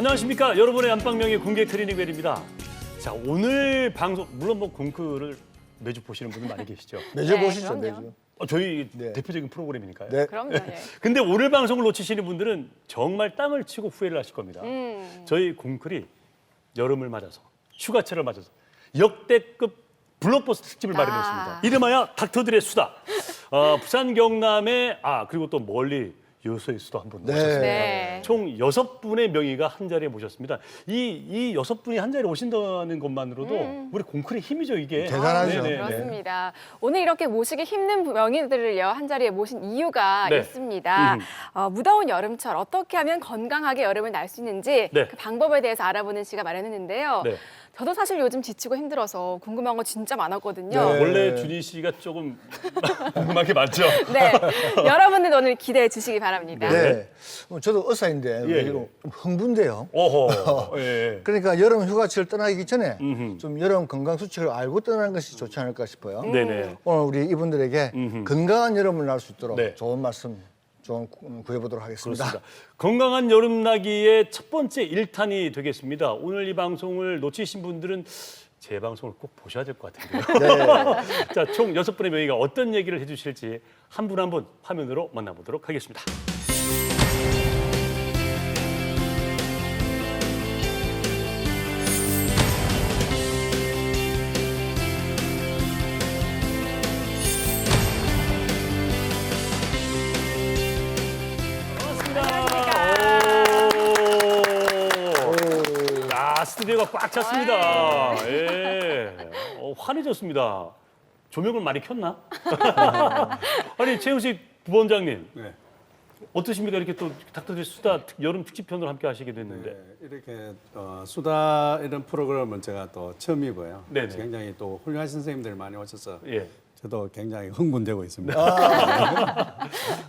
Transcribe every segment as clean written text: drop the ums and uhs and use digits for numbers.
안녕하십니까. 여러분의 안방명의 공개 클리닉 웰입니다. 자, 오늘 방송, 물론 뭐 공크를 매주 보시는 분들 많이 계시죠. 매주 보시죠, 그럼요. 매주. 저희 네. 대표적인 프로그램이니까요. 네. 그럼요. 예. 근데 오늘 방송을 놓치시는 분들은 정말 땅을 치고 후회를 하실 겁니다. 저희 공클이 여름을 맞아서, 휴가철을 맞아서 역대급 블록버스터 특집을 마련했습니다. 이름하여 닥터들의 수다. 부산 경남의 그리고 또 멀리 여수의 수도 한 분 네. 모셨습니다. 네. 총 6분의 명의가 한 자리에 모셨습니다. 이 6분이 한 자리에 오신다는 것만으로도 우리 공클의 힘이죠, 이게. 대단하죠. 네네네. 그렇습니다. 오늘 이렇게 모시기 힘든 명의들을요 한 자리에 모신 이유가 네. 있습니다. 무더운 여름철 어떻게 하면 건강하게 여름을 날 수 있는지 네. 그 방법에 대해서 알아보는 시간 마련했는데요. 네. 저도 사실 요즘 지치고 힘들어서 궁금한 거 진짜 많았거든요. 네. 원래 준희 씨가 조금 궁금한 게 많죠? 네, 여러분들 오늘 기대해 주시기 바랍니다. 네. 저도 의사인데 예, 이거 흥분돼요. 어허. 예. 그러니까 여름 휴가철 떠나기 전에 음흠. 좀 여름 건강 수칙을 알고 떠나는 것이 좋지 않을까 싶어요. 네네. 오늘 우리 이분들에게 음흠. 건강한 여름을 날 수 있도록 네. 좋은 말씀 좀 구해보도록 하겠습니다. 그렇습니다. 건강한 여름나기의 첫 번째 1탄이 되겠습니다. 오늘 이 방송을 놓치신 분들은 제 방송을 꼭 보셔야 될 것 같은데요. 네. 자, 총 6분의 명의가 어떤 얘기를 해주실지 한 분 한 분 화면으로 만나보도록 하겠습니다. 스튜디오가 꽉 찼습니다. 예. 환해졌습니다. 조명을 많이 켰나? 아니, 최영식 부원장님. 네. 어떠십니까? 이렇게 또 닥터들의 수다 여름 특집편으로 함께 하시게 됐는데. 네, 이렇게 수다 이런 프로그램은 제가 또 처음이고요. 네네. 굉장히 또 훌륭한 선생님들 많이 오셔서 예. 저도 굉장히 흥분되고 있습니다.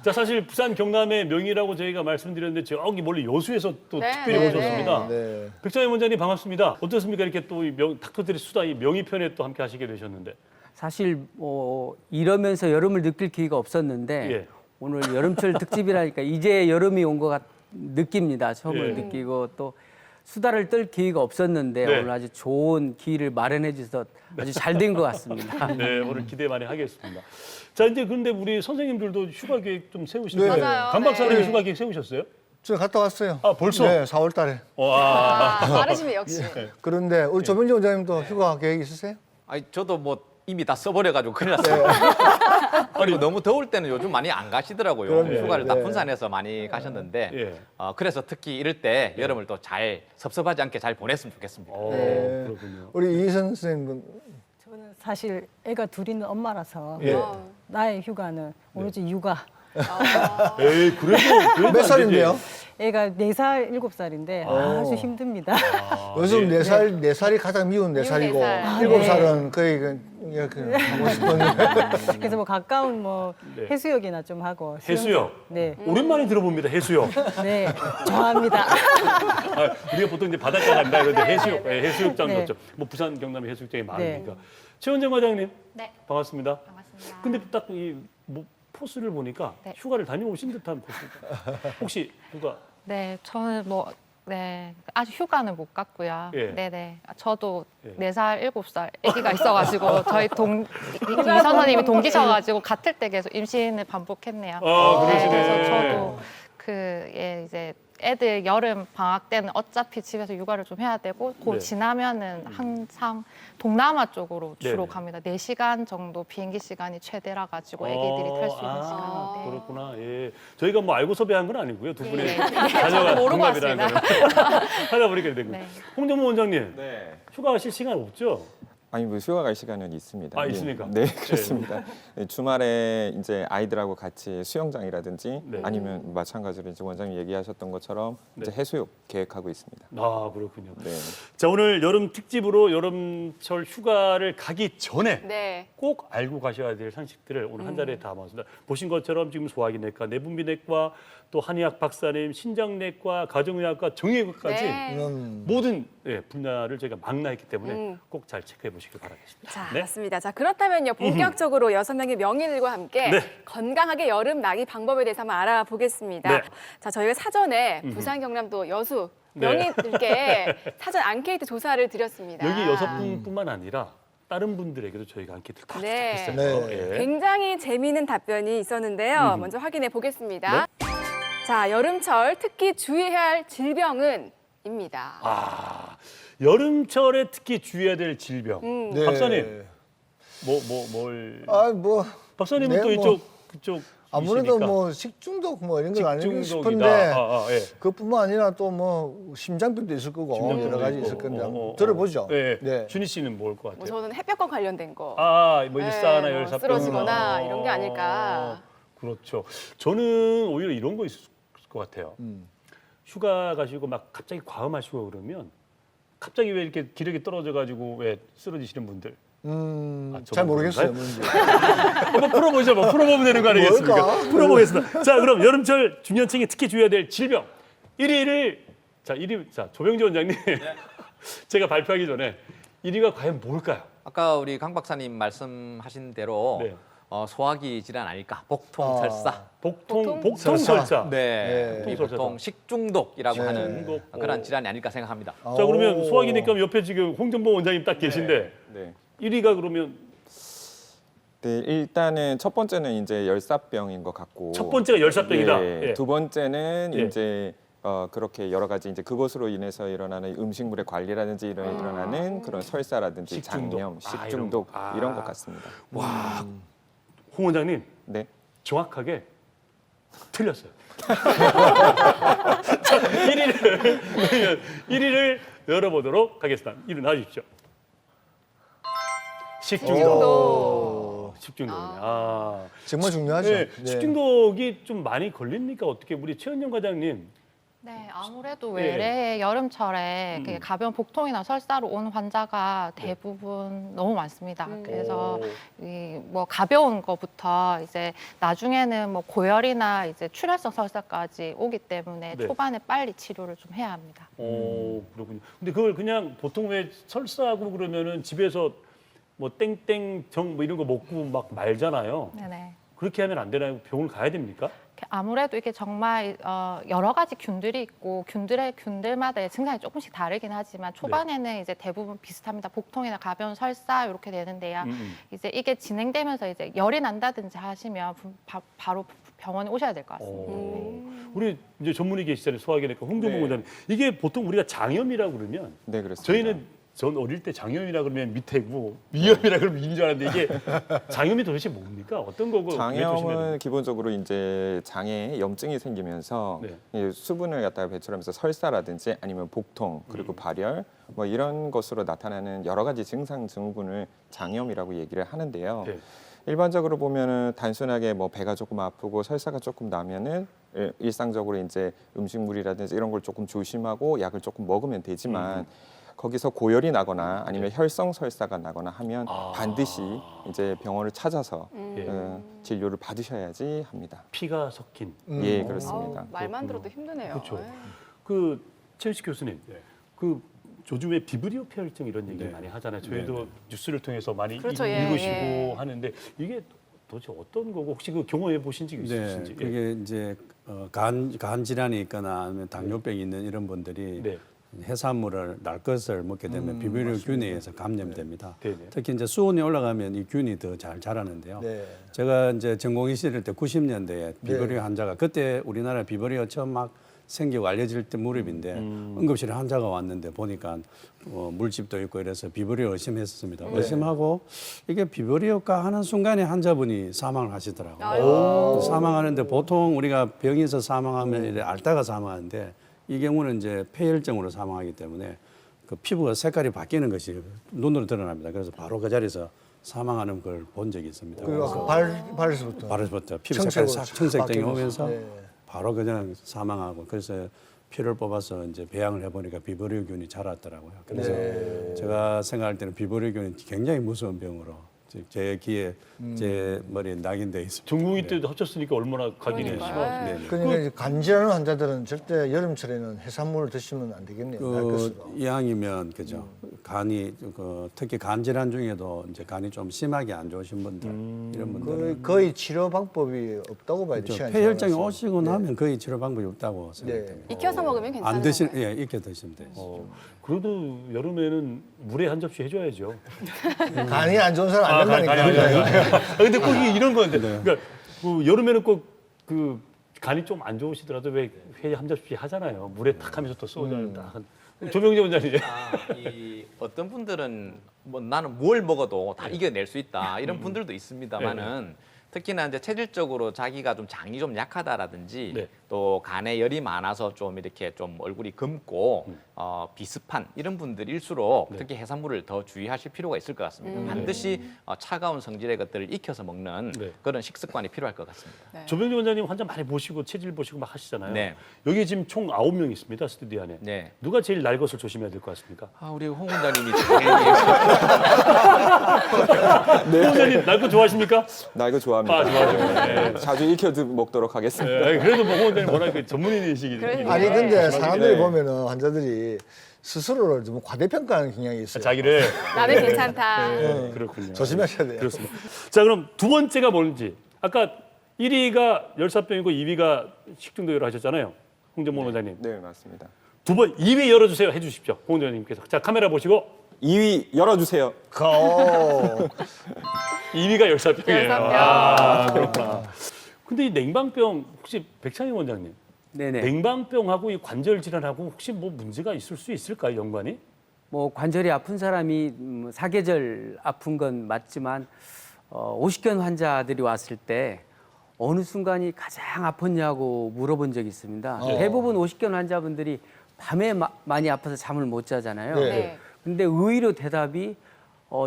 자, 사실 부산 경남의 명의라고 저희가 말씀드렸는데 저기 멀리 여수에서 또 네, 특별히 네, 오셨습니다. 네. 백장현 원장님 반갑습니다. 어떻습니까? 이렇게 또 닥터들의 수다 이 명의편에 또 함께 하시게 되셨는데. 사실 이러면서 여름을 느낄 기회가 없었는데 예. 오늘 여름철 특집이라니까 이제 여름이 온 것 같 느낍니다. 처음으로 예. 느끼고 또 수다를 떨 기회가 없었는데 네. 오늘 아주 좋은 기회를 마련해 주셔서 아주 잘 된 것 같습니다. 네, 오늘 기대 많이 하겠습니다. 자, 이제 그런데 우리 선생님들도 휴가 계획 좀 세우시는 네. 거예요. 맞아요. 감박사님 네. 휴가 계획 세우셨어요? 저 갔다 왔어요. 벌써? 네, 4월 달에. 빠르시네 역시. 그런데 우리 조민지 원장님도 휴가 계획 있으세요? 아니 저도 뭐 이미 다 써버려가지고 큰일 났어요. 그리고 너무 더울 때는 요즘 많이 안 가시더라고요. 그럼요. 휴가를 다 네. 분산해서 많이 가셨는데 예. 그래서 특히 이럴 때 여름을 또 잘 섭섭하지 않게 잘 보냈으면 좋겠습니다. 네. 그렇군요. 우리 이선 선생님은 저는 사실 애가 둘 있는 엄마라서 예. 나의 휴가는 오로지 육아. 에이, 그래도 몇 살인데요? 애가 4살, 7살인데 아주 힘듭니다. 요즘 네 살이 가장 미운 4살이고 네 살. 7살은 거의 이렇게 하고 싶은. 그래서 뭐 가까운 네. 해수욕이나 좀 하고. 해수욕. 네, 오랜만에 들어봅니다. 해수욕. 네, 좋아합니다. 우리가 보통 이제 바닷가 간다 그런데 해수욕, 해수욕장 네. 좋죠. 뭐 부산 경남에 해수욕장이 많으니까. 최원정 과장님. 네. 반갑습니다. 반갑습니다. 근데 딱 이 포스를 보니까 네. 휴가를 다녀오신 듯한 포스입니다. 혹시 휴가? 네, 저는 아직 휴가는 못 갔고요. 예. 네네. 저도 예. 4살, 7살 아기가 있어가지고 저희 이 선생님이 동기셔가지고 같을 때 계속 임신을 반복했네요. 그러시네. 그래서 저도 이제 애들 여름 방학 때는 어차피 집에서 육아를 좀 해야 되고 네. 지나면은 항상 동남아 쪽으로 주로 네네. 갑니다. 4시간 정도 비행기 시간이 최대라 가지고 애기들이 탈 수 있는 시간인데. 그렇구나. 예. 저희가 뭐 알고 섭외한 건 아니고요. 두 분의 네. 자녀가 저도 모르고 동갑이라는 왔습니다. 거는 하다 보니까 된 거예요. 네. 홍정모 원장님, 네. 휴가 하실 시간 없죠? 아니 뭐 휴가 갈 시간은 있습니다. 있습니까? 네, 그렇습니다. 네, 주말에 이제 아이들하고 같이 수영장이라든지 네. 아니면 마찬가지로 이제 원장님 얘기하셨던 것처럼 이제 네. 해수욕 계획하고 있습니다. 그렇군요. 네. 자, 오늘 여름 특집으로 여름철 휴가를 가기 전에 네. 꼭 알고 가셔야 될 상식들을 오늘 한 자리에 담았습니다. 보신 것처럼 지금 소화기내과, 내분비내과, 또 한의학 박사님, 신장내과, 가정의학과, 정형외과까지 네. 모든 분야를 저희가 망라했기 때문에 꼭 잘 체크해 보시길 바라겠습니다. 자, 네. 맞습니다. 자, 그렇다면요. 본격적으로 6명의 명인들과 함께 네. 건강하게 여름 나기 방법에 대해서 한번 알아보겠습니다. 네. 자, 저희가 사전에 부산, 경남도, 여수 명의들께 사전 앙케이트 조사를 드렸습니다. 여기 6분뿐만 아니라 다른 분들에게도 저희가 앙케이트를 다 네. 부탁했어요. 네. 예. 굉장히 재미있는 답변이 있었는데요. 먼저 확인해 보겠습니다. 자, 여름철 특히 주의해야 할 질병은입니다. 아, 여름철에 특히 주의해야 될 질병. 네. 박사님, 뭘? 아, 뭐 박사님은 네, 또 뭐, 그쪽 아무래도 뭐 식중독 뭐 이런 건 아닐까 식중독이다. 싶은데 예. 그뿐만 아니라 또 뭐 심장병도 있을 거고 심장병도 여러 가지 있고. 있을 건데 한번 들어보죠. 네. 네. 준희 씨는 뭘 것 뭐 같아요? 저는 햇볕과 관련된 거. 뭐 일사나 네, 열사병 쓰러지거나 이런 게 아닐까. 그렇죠. 저는 오히려 이런 거 있을 것 같아요. 휴가 가시고 막 갑자기 과음하시고 그러면 갑자기 왜 이렇게 기력이 떨어져가지고 왜 쓰러지시는 분들? 잘 모르겠어요. 그런가요? 뭔지. 한번 풀어보죠. 뭐 풀어보면 되는 거 아니겠습니까? 뭘까? 풀어보겠습니다. 자, 그럼 여름철 중년층이 특히 주의해야 될 질병 1위를 자 조병재 원장님 제가 발표하기 전에 1위가 과연 뭘까요? 아까 우리 강 박사님 말씀하신 대로 네. 소화기 질환 아닐까? 복통설사. 복통설사. 네. 네. 이 보통 식중독이라고 네. 하는 식중독. 그런 질환이 아닐까 생각합니다. 자, 그러면 오. 소화기니까 옆에 지금 홍정보 원장님 딱 계신데 네. 1위가 그러면 네, 일단은 첫 번째는 이제 열사병인 것 같고 첫 번째가 열사병이다. 예, 예. 두 번째는 예. 이제 그렇게 여러 가지 이제 그것으로 인해서 일어나는 음식물의 관리라든지 일어나는 그런 설사라든지 식중독. 장염, 아, 식중독 이런 거. 이런 것 같습니다. 와, 홍 원장님 네. 정확하게 틀렸어요. 자, 1위를 열어보도록 하겠습니다. 일어나 주십시오. 식중독. 식중독이네. 정말 중요하죠. 네, 네. 식중독이 좀 많이 걸립니까? 어떻게 우리 최은영 과장님? 네, 아무래도 예. 외래 여름철에 그 가벼운 복통이나 설사로 온 환자가 대부분 너무 많습니다. 그래서 이 뭐 가벼운 거부터 이제 나중에는 뭐 고열이나 이제 출혈성 설사까지 오기 때문에 네. 초반에 빨리 치료를 좀 해야 합니다. 그렇군요. 근데 그걸 그냥 보통 왜 설사하고 그러면은 집에서 뭐 땡땡정 뭐 이런 거 먹고 막 말잖아요. 네네. 그렇게 하면 안 되나요? 병원을 가야 됩니까? 아무래도 이게 정말 여러 가지 균들이 있고 균들마다 증상이 조금씩 다르긴 하지만 초반에는 이제 대부분 비슷합니다. 복통이나 가벼운 설사 이렇게 되는데요. 이제 이게 진행되면서 이제 열이 난다든지 하시면 바로 병원에 오셔야 될 것 같습니다. 우리 이제 전문의 계시잖아요. 소화기내과 홍정봉 원장님. 이게 보통 우리가 장염이라고 그러면 네, 그렇습니다. 저희는 전 어릴 때 장염이라 그러면 밑에고 위염이라 그러면 위인 줄 알았는데 이게 장염이 도대체 뭡니까? 어떤 거고 왜 조심해야 장염은 됩니까? 기본적으로 이제 장에 염증이 생기면서 네. 이 수분을 갖다가 배출하면서 설사라든지 아니면 복통 그리고 발열 뭐 이런 것으로 나타나는 여러 가지 증상 증후군을 장염이라고 얘기를 하는데요. 네. 일반적으로 보면은 단순하게 뭐 배가 조금 아프고 설사가 조금 나면은 일상적으로 이제 음식물이라든지 이런 걸 조금 조심하고 약을 조금 먹으면 되지만 거기서 고열이 나거나 아니면 혈성 설사가 나거나 하면 반드시 이제 병원을 찾아서 진료를 받으셔야지 합니다. 피가 섞인. 예, 그렇습니다. 아우, 말만 들어도 힘드네요. 그렇죠. 네. 그 최은식 교수님, 그 요즘에 비브리오 폐혈증 이런 얘기 많이 하잖아요. 저희도 뉴스를 통해서 많이 그렇죠, 읽으시고 예. 하는데 이게 도대체 어떤 거고 혹시 그 경험해 보신 적이 네, 있으신지? 예. 그게 이제 간 질환이 있거나 아니면 당뇨병이 있는 이런 분들이 네. 해산물을 날 것을 먹게 되면 비브리오균에 의해서 감염됩니다. 네. 네. 특히 이제 수온이 올라가면 이 균이 더 잘 자라는데요. 네. 제가 이제 전공의 시절 때 90년대에 비브리오 환자가 그때 우리나라 비브리오 처음 막 생기고 알려질 때 무렵인데 응급실에 환자가 왔는데 보니까 물집도 있고 이래서 비브리오 의심했었습니다. 의심하고 이게 비브리오가 하는 순간에 환자분이 사망을 하시더라고요. 사망하는데 보통 우리가 병에서 사망하면 이래 앓다가 사망하는데 이 경우는 이제 폐혈증으로 사망하기 때문에 그 피부가 색깔이 바뀌는 것이 눈으로 드러납니다. 그래서 바로 그 자리에서 사망하는 걸 본 적이 있습니다. 그 그래서 발에서부터. 바로부터 피부 색깔이 싹 청색등이 오면서 네. 바로 그냥 사망하고 그래서 피를 뽑아서 이제 배양을 해보니까 비브리오균이 자랐더라고요. 그래서 제가 생각할 때는 비브리오균이 굉장히 무서운 병으로 제 귀에 제 머리에 낙인돼 있습니다. 전공의 때도 합쳤으니까 얼마나 각인이 그러니까요. 심하죠. 네. 그러니까 이제 간질환 환자들은 절대 여름철에는 해산물을 드시면 안 되겠네요. 날 그 것으로. 이왕이면 그죠 간이 특히 간 질환 중에도 이제 간이 좀 심하게 안 좋으신 분들 이런 분들은 거의 치료 방법이 없다고 봐야 돼. 그렇죠. 시간이 폐혈증이 지나가서. 오시고 네. 나면 거의 치료 방법이 없다고 생각됩니다. 익혀서 먹으면 괜찮은 안 드시, 건가요? 예, 익혀 드시면 돼요. 그래도 여름에는 물에 한 접시 해줘야죠. 간이 안 좋은 사람 안 된다니까. 근데 꼭 이런 건데. 그러니까 그 여름에는 꼭 그 간이 좀 안 좋으시더라도 왜 회 한 접시 하잖아요. 물에 탁 하면서 또 소주를 딱. 조명재 원장님. 이 어떤 분들은 뭐 나는 뭘 먹어도 다 이겨낼 수 있다 이런 분들도 있습니다만은 특히나 이제 체질적으로 자기가 좀 장이 좀 약하다라든지 네. 또 간에 열이 많아서 좀 이렇게 좀 얼굴이 검고 비습한 이런 분들일수록 특히 해산물을 더 주의하실 필요가 있을 것 같습니다. 반드시 차가운 성질의 것들을 익혀서 먹는 네. 그런 식습관이 필요할 것 같습니다. 네. 조병재 원장님 환자 많이 보시고 체질 보시고 막 하시잖아요. 네. 여기 지금 총 9명 있습니다. 스튜디오 안에. 네. 누가 제일 날 것을 조심해야 될 것 같습니까? 우리 홍 원장님이 제일 홍 원장님 날 거 좋아하십니까? 나 이거 좋아합니다. 좋아하죠. 네. 자주 익혀 먹도록 하겠습니다. 네, 그래도 뭐 홍 원장님 워낙 그 전문인이시기 때문에. 아니 근데 사람들이 네. 보면은 환자들이 스스로를 좀 과대평가하는 경향이 있어요. 자기를 나는 괜찮다. 네, 그렇군요. 조심하셔야 돼요. 그렇습니다. 자, 그럼 두 번째가 뭔지. 아까 1위가 열사병이고 2위가 식중독이라고 하셨잖아요. 홍정모 원장님. 네, 맞습니다. 2위 열어주세요. 해주십시오. 홍 원장님께서. 자, 카메라 보시고 2위 열어주세요. 2위가 열사병이에요. 열사병. 아, 그렇구나. 근데 이 냉방병 혹시 백창희 원장님, 네네. 냉방병하고 이 관절 질환하고 혹시 뭐 문제가 있을 수 있을까요, 연관이? 뭐 관절이 아픈 사람이 사계절 아픈 건 맞지만 50견 환자들이 왔을 때 어느 순간이 가장 아팠냐고 물어본 적이 있습니다. 대부분 50견 환자분들이 밤에 많이 아파서 잠을 못 자잖아요. 네. 네. 근데 의외로 대답이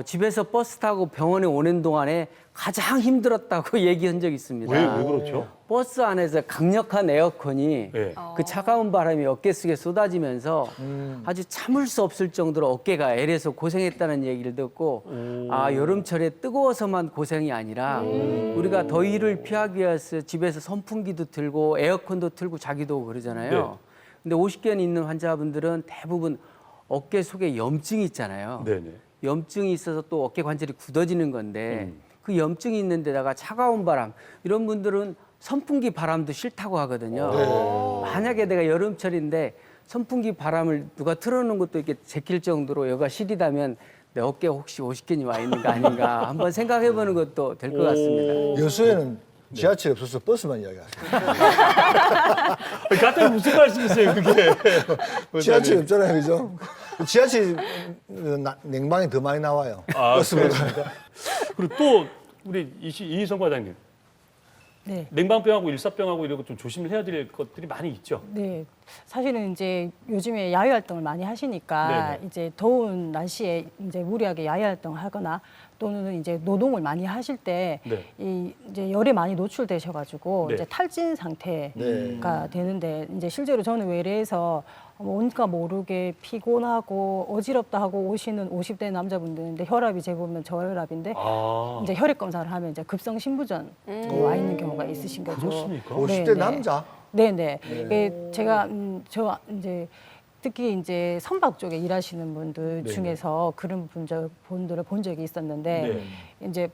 집에서 버스 타고 병원에 오는 동안에 가장 힘들었다고 얘기한 적이 있습니다. 왜 그렇죠? 버스 안에서 강력한 에어컨이 네. 그 차가운 바람이 어깨 속에 쏟아지면서 아주 참을 수 없을 정도로 어깨가 애려서 고생했다는 얘기를 듣고 아 여름철에 뜨거워서만 고생이 아니라 우리가 더위를 피하기 위해서 집에서 선풍기도 틀고 에어컨도 틀고 자기도 오고 그러잖아요. 네. 근데 50견 있는 환자분들은 대부분 어깨 속에 염증이 있잖아요. 네네. 염증이 있어서 또 어깨 관절이 굳어지는 건데 그 염증이 있는 데다가 차가운 바람 이런 분들은 선풍기 바람도 싫다고 하거든요. 만약에 내가 여름철인데 선풍기 바람을 누가 틀어놓은 것도 이렇게 제낄 정도로 여가 시리다면 내 어깨에 혹시 50견이 와 있는 거 아닌가 한번 생각해보는 것도 될 것 같습니다. 여수에는 지하철이 없어서 버스만 이야기하세요. 갑자기 무슨 말씀이세요, 그게? 지하철이 없잖아요, 그죠? 지하철 냉방이 더 많이 나와요. 아, 버스보다. 그리고 또 우리 이희성 과장님. 네. 냉방병하고 일사병하고 이런 거 좀 조심을 해야 될 것들이 많이 있죠. 네. 사실은 이제 요즘에 야외 활동을 많이 하시니까 네네. 이제 더운 날씨에 이제 무리하게 야외 활동을 하거나 또는 이제 노동을 많이 하실 때 네. 이 이제 열에 많이 노출되셔가지고 네. 이제 탈진 상태가 네. 되는데 이제 실제로 저는 외래에서 뭔가 모르게 피곤하고 어지럽다 하고 오시는 50대 남자분들인데 혈압이 재보면 저혈압인데 아, 이제 혈액 검사를 하면 이제 급성 신부전 와 있는 경우가 있으신 거죠. 그렇습니까? 50대 네, 남자? 네네. 제가 저 이제 특히 이제 선박 쪽에 일하시는 분들 네. 중에서 그런 분들을 본 적이 있었는데 네. 이제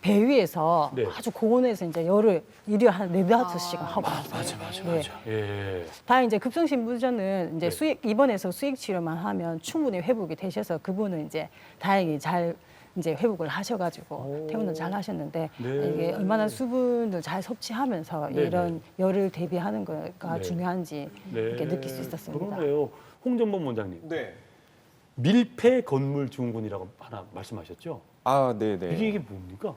배 위에서 네. 아주 고온에서 이제 열을 일일 한 4-5시간 하고 맞아. 네. 예. 다 이제 급성신부전은 이제 네. 입원해서 수액 치료만 하면 충분히 회복이 되셔서 그분은 이제 다행히 잘 이제 회복을 하셔가지고 퇴원을 잘 하셨는데 네. 이게 얼마나 수분을 잘 섭취하면서 네, 이런 열을 대비하는 거가 네. 중요한지 이렇게 느낄 수 있었습니다. 그러네요. 홍정범 원장님. 네. 밀폐 건물 증후군이라고 하나 말씀하셨죠? 아, 네, 네. 이게 뭡니까?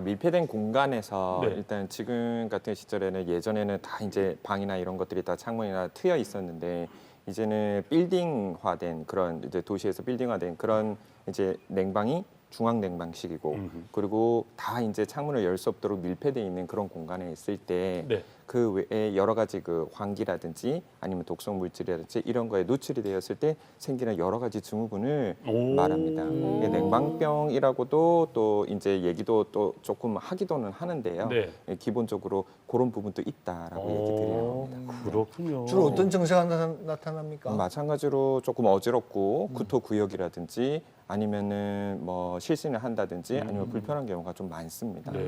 밀폐된 공간에서 네. 일단 지금 같은 시절에는 예전에는 다 이제 방이나 이런 것들이 다 창문이나 트여 있었는데 이제는 빌딩화된 그런 이제 도시에서 빌딩화된 그런 이제 냉방이 중앙 냉방식이고 그리고 다 이제 창문을 열 수 없도록 밀폐돼 있는 그런 공간에 있을 때 네. 그 외에 여러 가지 그 환기라든지 아니면 독성 물질이라든지 이런 거에 노출이 되었을 때 생기는 여러 가지 증후군을 말합니다. 예, 냉방병이라고도 또 이제 얘기도 또 조금 하기도는 하는데요. 네. 예, 기본적으로 그런 부분도 있다라고 얘기 드려요. 그렇군요. 주로 어떤 증세가 나타납니까? 마찬가지로 조금 어지럽고 구토 구역이라든지 아니면은 뭐 실신을 한다든지 아니면 불편한 경우가 좀 많습니다. 네,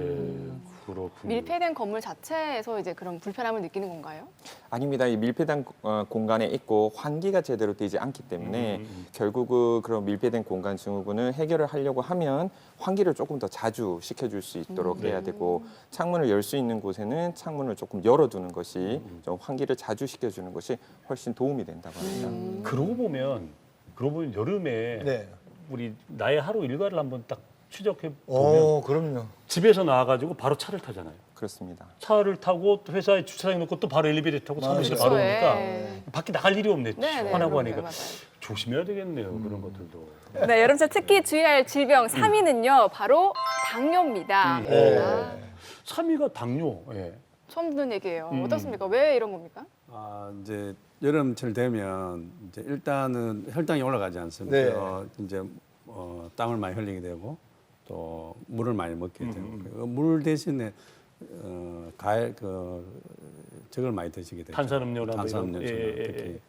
그렇군요. 밀폐된 건물 자체에서 이제 그런 불편함을 느끼는 건가요? 아닙니다. 이 밀폐된 공간에 있고 환기가 제대로 되지 않기 때문에 결국 그런 밀폐된 공간 증후군을 해결을 하려고 하면 환기를 조금 더 자주 시켜줄 수 있도록 해야 되고 창문을 열 수 있는 곳에는 창문을 조금 열어두는 것이 좀 환기를 자주 시켜주는 것이 훨씬 도움이 된다고 합니다. 그러고 보면 여름에 네. 우리 나의 하루 일과를 한번 딱 추적해 보면 오, 그럼요. 집에서 나와가지고 바로 차를 타잖아요. 그렇습니다. 차를 타고 또 회사에 주차장에 놓고 또 바로 엘리베이터 타고 사무실 맞아요. 바로 그렇죠. 오니까 예. 밖에 나갈 일이 없네. 네, 네, 시원하고 그럼요. 하니까 맞아요. 조심해야 되겠네요. 그런 것들도. 네, 여름철 특히 주의할 질병 3위는요, 바로 당뇨입니다. 네. 아, 3위가 당뇨. 예. 처음 듣는 얘기예요. 어떻습니까? 왜 이런 겁니까? 이제 여름철 되면 이제 일단은 혈당이 올라가지 않습니까? 네. 이제 땀을 많이 흘리게 되고 또 물을 많이 먹게 되고 물 대신에 과일 저걸 많이 드시게 되죠. 탄산음료나 뭐 탄산음료 이런- 예, 예, 예.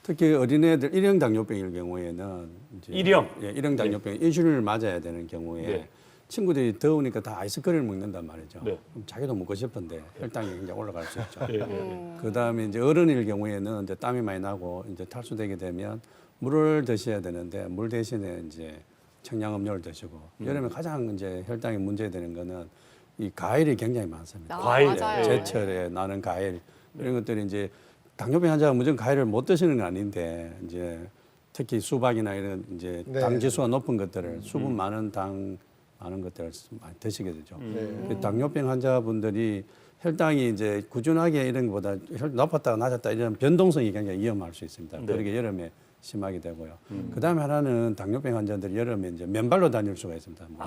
특히 어린애들 일형 당뇨병일 경우에는 이제 일형? 일형 당뇨병 인슐린을 맞아야 되는 경우에 네. 친구들이 더우니까 다 아이스크림을 먹는단 말이죠. 네. 그럼 자기도 먹고 싶은데 혈당이 굉장히 올라갈 수 있죠. 예, 예. 그다음에 이제 어른일 경우에는 이제 땀이 많이 나고 이제 탈수되게 되면 물을 드셔야 되는데 물 대신에 이제 청량음료를 드시고 여름에 가장 이제 혈당이 문제되는 거는 이 과일이 굉장히 많습니다. 과일. 맞아요. 제철에 나는 과일 이런 것들이 이제 당뇨병 환자가 무조건 과일을 못 드시는 건 아닌데 이제 특히 수박이나 이런 이제 네. 당 지수가 높은 것들을 수분 많은 당 많은 것들을 많이 드시게 되죠. 그 당뇨병 환자분들이 혈당이 이제 꾸준하게 이런 것보다 높았다가 낮았다 이런 변동성이 굉장히 위험할 수 있습니다. 네. 그러게 여름에 심하게 되고요. 그다음에 하나는 당뇨병 환자들이 여름에 이제 맨발로 다닐 수가 있습니다. 뭐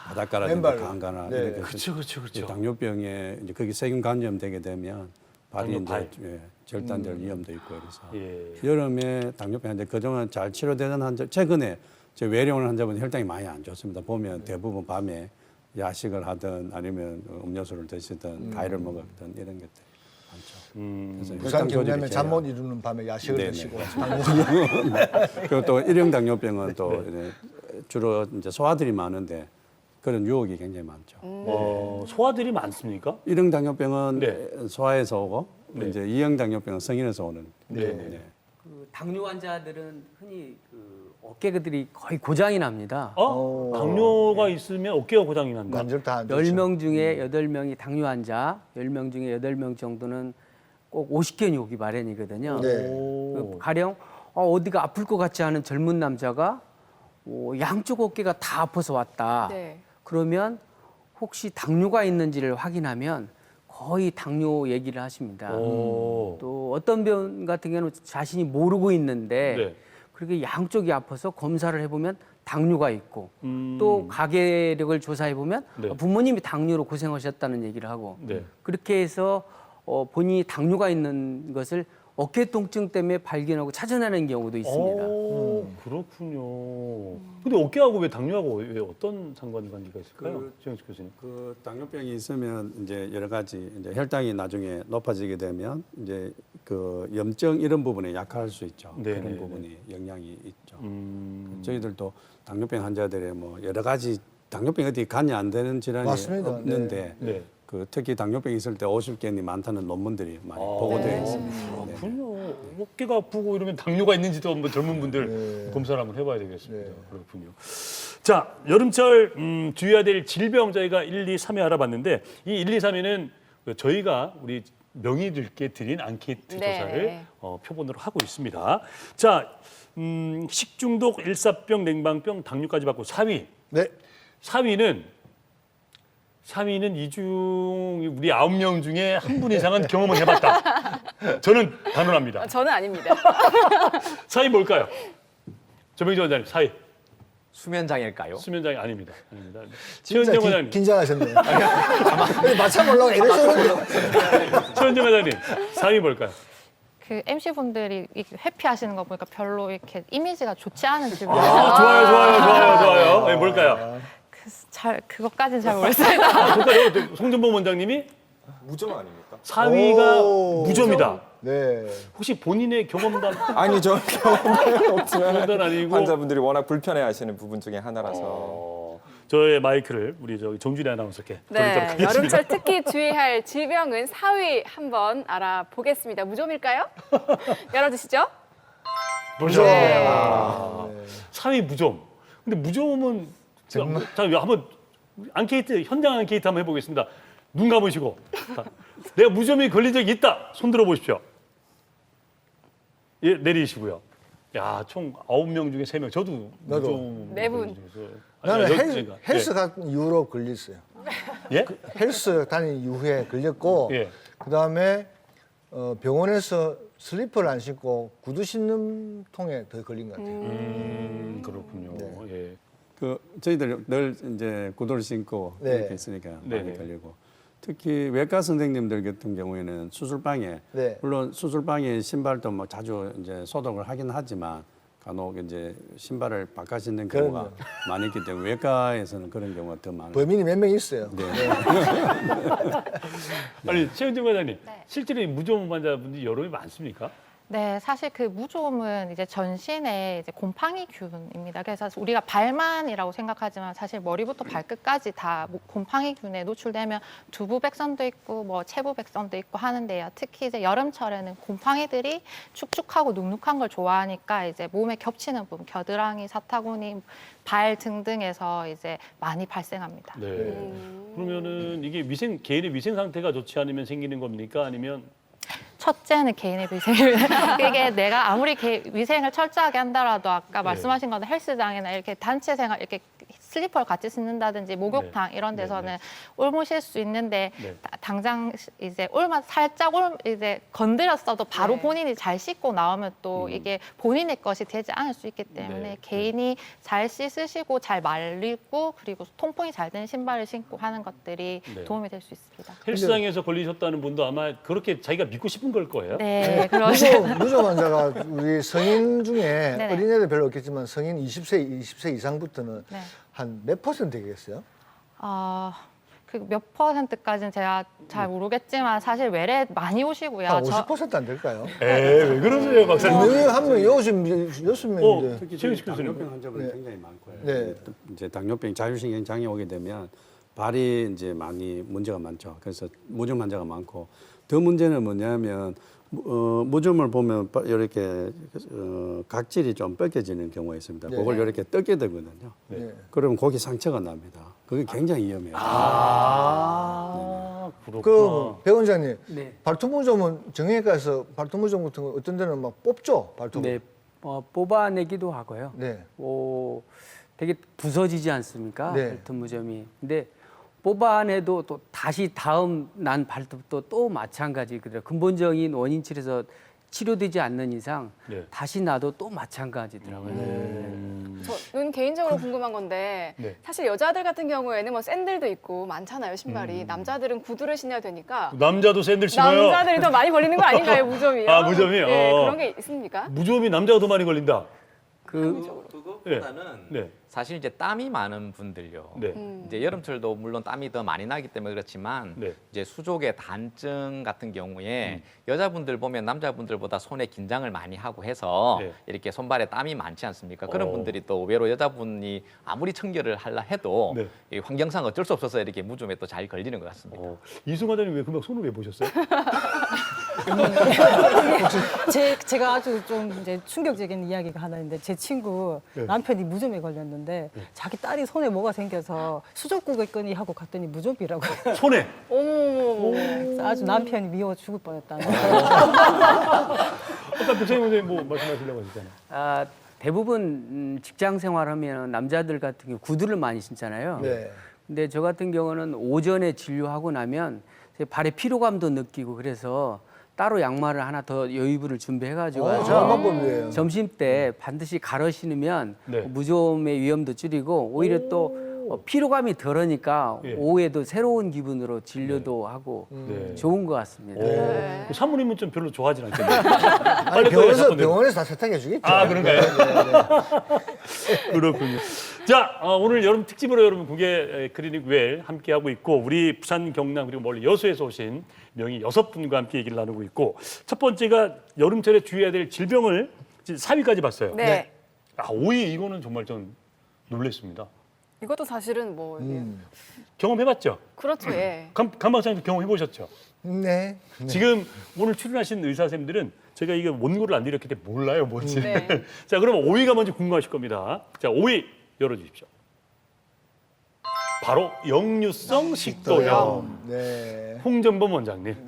바닷가라든지 맨발로. 강가나 네. 이런 데 그렇죠. 당뇨병에 이제 거기 세균 감염 되게 되면 발이 당뇨발. 이제 절단될 위험도 있고 그래서 예. 여름에 당뇨병 환자 그동안 잘 치료되던 환자 최근에 저 외래오는 환자분 혈당이 많이 안 좋습니다. 보면 대부분 밤에 야식을 하든 아니면 음료수를 드시든 과일을 먹었든 이런 것들 많죠. 그래서 부산 혈당 조절이 경남에 잠 제일 못 이루는 밤에 야식을 네네. 드시고 그리고 또 일형 당뇨병은 또 이제 주로 이제 소아들이 많은데 그런 유혹이 굉장히 많죠. 소아들이 많습니까? 일형 당뇨병은 네. 소아에서 오고 네. 이제 이형 당뇨병은 성인에서 오는. 네. 그 당뇨 환자들은 흔히 그 어깨들이 거의 고장이 납니다. 당뇨가 있으면 어깨가 고장이 난다. 관절 다안 좋죠. 10명 중에 8명이 당뇨 환자, 10명 중에 8명 정도는 꼭 50견이 오기 마련이거든요. 네. 그 가령 어디가 아플 것 같지 않은 젊은 남자가 양쪽 어깨가 다 아파서 왔다. 네. 그러면 혹시 당뇨가 있는지를 확인하면 거의 당뇨 얘기를 하십니다. 또 어떤 병 같은 경우는 자신이 모르고 있는데 네. 그렇게 양쪽이 아파서 검사를 해보면 당뇨가 있고 또 가계력을 조사해보면 네. 부모님이 당뇨로 고생하셨다는 얘기를 하고 네. 그렇게 해서 본인이 당뇨가 있는 것을 어깨 통증 때문에 발견하고 찾아내는 경우도 있습니다. 그렇군요. 근데 어깨하고 왜 당뇨하고 왜 어떤 상관관계가 있을까요? 최영식 교수님. 그 당뇨병이 있으면 이제 여러 가지 이제 혈당이 나중에 높아지게 되면 이제 그 염증 이런 부분에 약할 수 있죠. 네, 그런 네, 부분이 영향이 있죠. 저희들도 당뇨병 환자들의 뭐 여러 가지 당뇨병 어디 간이 안 되는 질환이 맞습니다. 없는데 네. 그 특히 당뇨병 있을 때 50견이 많다는 논문들이 많이 보고되어 있습니다. 네. 그렇군요. 어깨가 아프고 이러면 당뇨가 있는지도 한번 젊은 분들 검사를 한번 해봐야 되겠습니다. 그렇군요. 자, 여름철 주의해야 될 질병 저희가 1, 2, 3위 알아봤는데 이 1, 2, 3위는 저희가 우리 명의들께 드린 앙케이트 네. 조사를 표본으로 하고 있습니다. 자, 식중독, 일사병, 냉방병, 당뇨까지 받고 4위. 네. 4위는 이중 우리 9명 중에 한 분 이상은 경험을 해봤다. 저는 단언합니다. 저는 아닙니다. 4위 뭘까요? 조병지 원장님, 4위. 수면장애일까요? 수면장애 아닙니다. 아닙니다. 진짜 최현정 회장님, 긴장하셨네요. 맞춰보려고 이러시는 최현정 회장님 4위 뭘까요? 그 MC 분들이 이렇게 회피하시는 거 보니까 별로 이렇게 이미지가 좋지 않은 질문. 아, 좋아요. 네, 뭘까요? 그것까지는 잘 모르겠습니다. 볼까요? 송준봉 원장님이 무좀 아닙니까? 4위가 오. 무좀이다. 네. 혹시 본인의 경험담 아니 저 경험은 없지만 경험담 아니고 환자분들이 워낙 불편해하시는 부분 중에 하나라서 저의 마이크를 우리 저기 정준희 아나운서께 돌리도록 네, 하겠습니다. 여름철 특히 주의할 질병은 4위 한번 알아보겠습니다. 무좀일까요? 열어주시죠. 무좀. 네. 4위 무좀. 근데 무좀은 자, 한번 앙케이트 현장 앙케이트 한번 해보겠습니다. 눈 감으시고 자, 내가 무좀이 걸린 적이 있다. 손 들어보십시오. 예, 내리시고요. 야, 총 9명 중에 3명. 저도 나도. 무좀. 네 분. 나는 그러니까. 헬스 간 이후로 걸렸어요. 예? 헬스 다닌 이후에 걸렸고 예. 그다음에 병원에서 슬리퍼를 안 신고 구두 신는 통에 더 걸린 것 같아요. 그렇군요. 예. 그 저희들 늘 이제 구두를 신고 네. 이렇게 있으니까 네, 많이 네. 걸리고 특히 외과 선생님들 같은 경우에는 수술방에 네. 물론 수술방에 신발도 뭐 자주 이제 소독을 하긴 하지만 간혹 이제 신발을 바꿔 신는 경우가 그럼요. 많이 있기 때문에 외과에서는 그런 경우가 더 많아요. 범인이 몇 명 있어요. 네. 아니 최은정 회장님, 네. 실제로 이 무좀 환자분들이 여름이 많습니까? 네, 사실 그 무좀은 이제 전신의 이제 곰팡이균입니다. 그래서 우리가 발만이라고 생각하지만 사실 머리부터 발끝까지 다 곰팡이균에 노출되면 두부백선도 있고 뭐 체부백선도 있고 하는데요. 특히 이제 여름철에는 곰팡이들이 축축하고 눅눅한 걸 좋아하니까 이제 몸에 겹치는 부분, 겨드랑이, 사타구니, 발 등등에서 이제 많이 발생합니다. 네. 그러면은 이게 개인의 위생 상태가 좋지 않으면 생기는 겁니까? 아니면 첫째는 개인의 위생입니다. 이게 내가 아무리 위생을 철저하게 한다라도 아까 말씀하신 것처럼 헬스장이나 이렇게 단체 생활 이렇게 슬리퍼를 같이 신는다든지 목욕탕 이런 데서는 올무실 수 있는데 네. 당장 이제 살짝 이제 건드렸어도 바로 네. 본인이 잘 씻고 나오면 또 이게 본인의 것이 되지 않을 수 있기 때문에 네. 개인이 잘 씻으시고 잘 말리고 그리고 통풍이 잘 되는 신발을 신고 하는 것들이 네. 도움이 될 수 있습니다. 헬스장에서 걸리셨다는 분도 아마 그렇게 자기가 믿고 싶은 걸 거예요. 네, 그러죠. 무좀 환자가 우리 성인 중에 네네. 어린애들 별로 없겠지만 성인 20세 이상부터는 네. 한 몇 퍼센트 되겠어요? 그 몇 퍼센트까지는 제가 잘 모르겠지만 사실 외래 많이 오시고요. 한 50%안 될까요? 왜 그러세요, 박사님? 한명 여섯 명인데. 특히 최은식 저희 교수님. 당뇨병 환자분이 네. 굉장히 많고요. 네. 이제 당뇨병 자율신경 장애 오게 되면 발이 이제 많이 문제가 많죠. 그래서 무좀 환자가 많고 더 문제는 뭐냐면 무좀을 보면 이렇게 각질이 좀 벗겨지는 경우가 있습니다. 네. 그걸 이렇게 뜯게 되거든요. 네. 그러면 거기 상처가 납니다. 그게 굉장히 위험해요. 그렇구나. 그 배원장님, 네. 발톱무좀은 정형외과에서 발톱무좀 같은 거 어떤 데는 막 뽑죠, 발톱. 네, 뽑아내기도 하고요. 네. 되게 부서지지 않습니까? 네. 발톱 무좀이. 근데 뽑아내도 또 다시 다음 난 발톱도 또 마찬가지거든요. 근본적인 원인치료에서 치료되지 않는 이상 네. 다시 나도 또 마찬가지더라고요. 저는 개인적으로 궁금한 건데 네. 사실 여자들 같은 경우에는 뭐 샌들도 있고 많잖아요, 신발이. 남자들은 구두를 신어야 되니까 남자도 샌들 신어요. 남자들이 더 많이 걸리는 거 아닌가요, 무좀이요? 아, 무좀이요? 네, 그런 게 있습니까? 무좀이 남자가 더 많이 걸린다. 그것보다는 네. 사실 이제 땀이 많은 분들요. 네. 이제 여름철도 물론 땀이 더 많이 나기 때문에 그렇지만 네. 이제 수족의 단증 같은 경우에 여자분들 보면 남자분들보다 손에 긴장을 많이 하고 해서 네. 이렇게 손발에 땀이 많지 않습니까? 그런 분들이 또 의외로 여자분이 아무리 청결을 하려 해도 네. 이 환경상 어쩔 수 없어서 이렇게 무좀에 또 잘 걸리는 것 같습니다. 이승환님 왜 금방 손을 왜 보셨어요? 제가 아주 좀 이제 충격적인 이야기가 하나 있는데 제 친구 네. 남편이 무좀에 걸렸는데 자기 딸이 손에 뭐가 생겨서 수족구겠거니 하고 갔더니 무좀이라고. 손에. 어머머머. 그래서 아주 남편이 미워 죽을 뻔했다는. 아까 백장님 선생님 뭐 말씀하시려고 하셨잖아요. 대부분 직장 생활하면 남자들 같은 경우 구두를 많이 신잖아요. 네. 근데 저 같은 경우는 오전에 진료하고 나면 제 발에 피로감도 느끼고 그래서 따로 양말을 하나 더 여유분을 준비해가지고 좋은 와서 방법이에요. 점심 때 반드시 갈아 신으면 네. 무좀의 위험도 줄이고 오히려 또 피로감이 덜하니까 예. 오후에도 새로운 기분으로 진료도 하고 네. 좋은 것 같습니다. 네. 사모님은 좀 별로 좋아하진 않겠네요. 아니, 빨리 병원에서 다 세탁해 주겠죠. 아, 그런가요? 그렇군요. 자, 오늘 여름 특집으로 여러분 공개 클리닉 웰 함께하고 있고 우리 부산, 경남 그리고 멀리 여수에서 오신 명의 6분과 함께 얘기를 나누고 있고 첫 번째가 여름철에 주의해야 될 질병을 4위까지 봤어요. 네. 아, 5위 이거는 정말 좀 놀랐습니다. 이것도 사실은 뭐 이게 경험해봤죠? 그렇죠. 예. 감 박사님도 경험해보셨죠? 네. 지금 오늘 출연하신 의사 선생님들은 제가 이게 원고를 안 드렸기 때문에 몰라요, 뭔지. 네. 자, 그럼 5위가 먼저 궁금하실 겁니다. 자, 5위 열어주십시오. 바로 역류성 식도염. 네. 홍정범 원장님.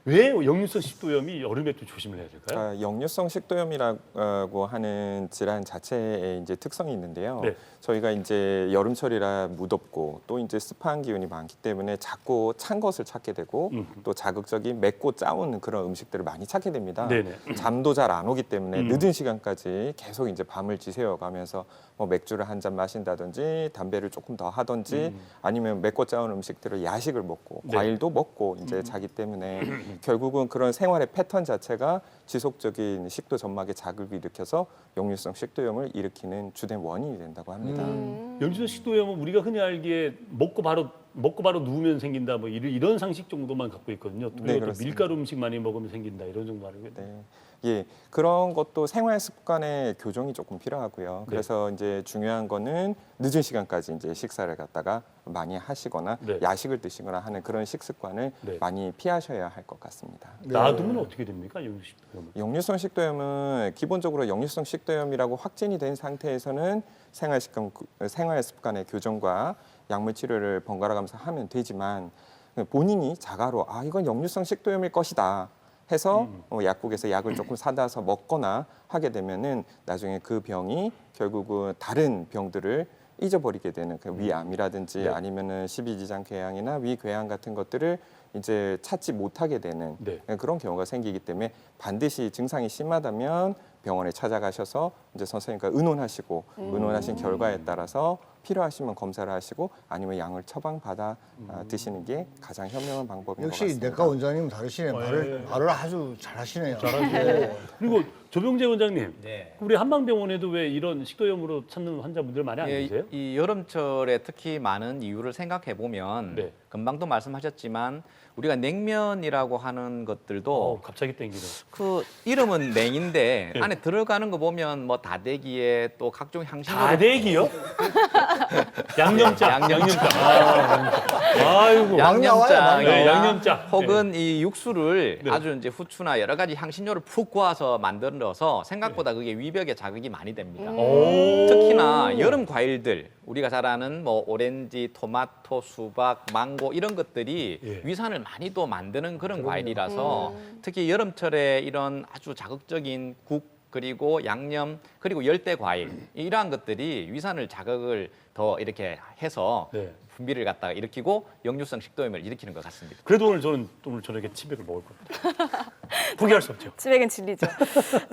왜 역류성 식도염이 여름에 또 조심을 해야 될까요? 역류성 식도염이라고 하는 질환 자체에 이제 특성이 있는데요. 네. 저희가 이제 여름철이라 무덥고 또 이제 습한 기운이 많기 때문에 자꾸 찬 것을 찾게 되고 또 자극적인 맵고 짜온 그런 음식들을 많이 찾게 됩니다. 네네. 잠도 잘 안 오기 때문에 늦은 시간까지 계속 이제 밤을 지새워 가면서 뭐 맥주를 한 잔 마신다든지 담배를 조금 더 하든지 아니면 맵고 짜온 음식들을 야식을 먹고 네. 과일도 먹고 이제 자기 때문에 결국은 그런 생활의 패턴 자체가 지속적인 식도 점막의 자극을 일으켜서 역류성 식도염을 일으키는 주된 원인이 된다고 합니다. 역류성 식도염은 우리가 흔히 알기에 먹고 바로 누우면 생긴다 뭐 이런 상식 정도만 갖고 있거든요. 그리고 또 그렇습니다. 밀가루 음식 많이 먹으면 생긴다 이런 정도 알고 있거든요. 네. 예, 그런 것도 생활 습관의 교정이 조금 필요하고요. 그래서 이제 중요한 거는 늦은 시간까지 이제 식사를 갖다가 많이 하시거나 네. 야식을 드시거나 하는 그런 식습관을 네. 많이 피하셔야 할 것 같습니다. 놔두면 어떻게 됩니까, 역류성 식도염은? 역류성 식도염은 기본적으로 역류성 식도염이라고 확진이 된 상태에서는 생활 습관의 교정과 약물 치료를 번갈아 가면서 하면 되지만 본인이 자가로 이건 역류성 식도염일 것이다. 해서 약국에서 약을 조금 사다서 먹거나 하게 되면은 나중에 그 병이 결국은 다른 병들을 잊어버리게 되는 그 위암이라든지 네. 아니면은 십이지장궤양이나 위궤양 같은 것들을 이제 찾지 못하게 되는 네. 그런 경우가 생기기 때문에 반드시 증상이 심하다면 병원에 찾아가셔서 이제 선생님과 의논하시고 의논하신 결과에 따라서 필요하시면 검사를 하시고 아니면 약을 처방받아 드시는 게 가장 현명한 방법인 것 역시 같습니다. 내과 원장님 다르시네. 말을 아주 잘하시네요. 잘하시네. 그리고 조병재 원장님, 네. 우리 한방병원에도 왜 이런 식도염으로 찾는 환자분들 많이 안 계세요? 이 여름철에 특히 많은 이유를 생각해 보면 네. 금방도 말씀하셨지만 우리가 냉면이라고 하는 것들도 갑자기 땡기네. 그 이름은 냉인데 네. 안에 들어가는 거 보면 뭐 다대기에 또 각종 향신료 다대기요? 양념장. 양념장. 아이고. 양념장, 네, 양념장. 혹은 이 육수를 네. 아주 이제 후추나 여러 가지 향신료를 푹 구워서 만들어서 생각보다 그게 위벽에 자극이 많이 됩니다. 오. 특히나 여름 과일들 우리가 잘 아는 뭐 오렌지, 토마토, 수박, 망고 이런 것들이 예. 위산을 많이 또 만드는 그런 과일이라서 특히 여름철에 이런 아주 자극적인 국 그리고 양념 그리고 열대 과일 이러한 것들이 위산을 자극을 더 이렇게 해서 네. 분비를 갖다가 일으키고 역류성 식도염을 일으키는 것 같습니다. 그래도 오늘 저녁에 치맥을 먹을 겁니다. 포기할 수 없죠. 치맥은 진리죠.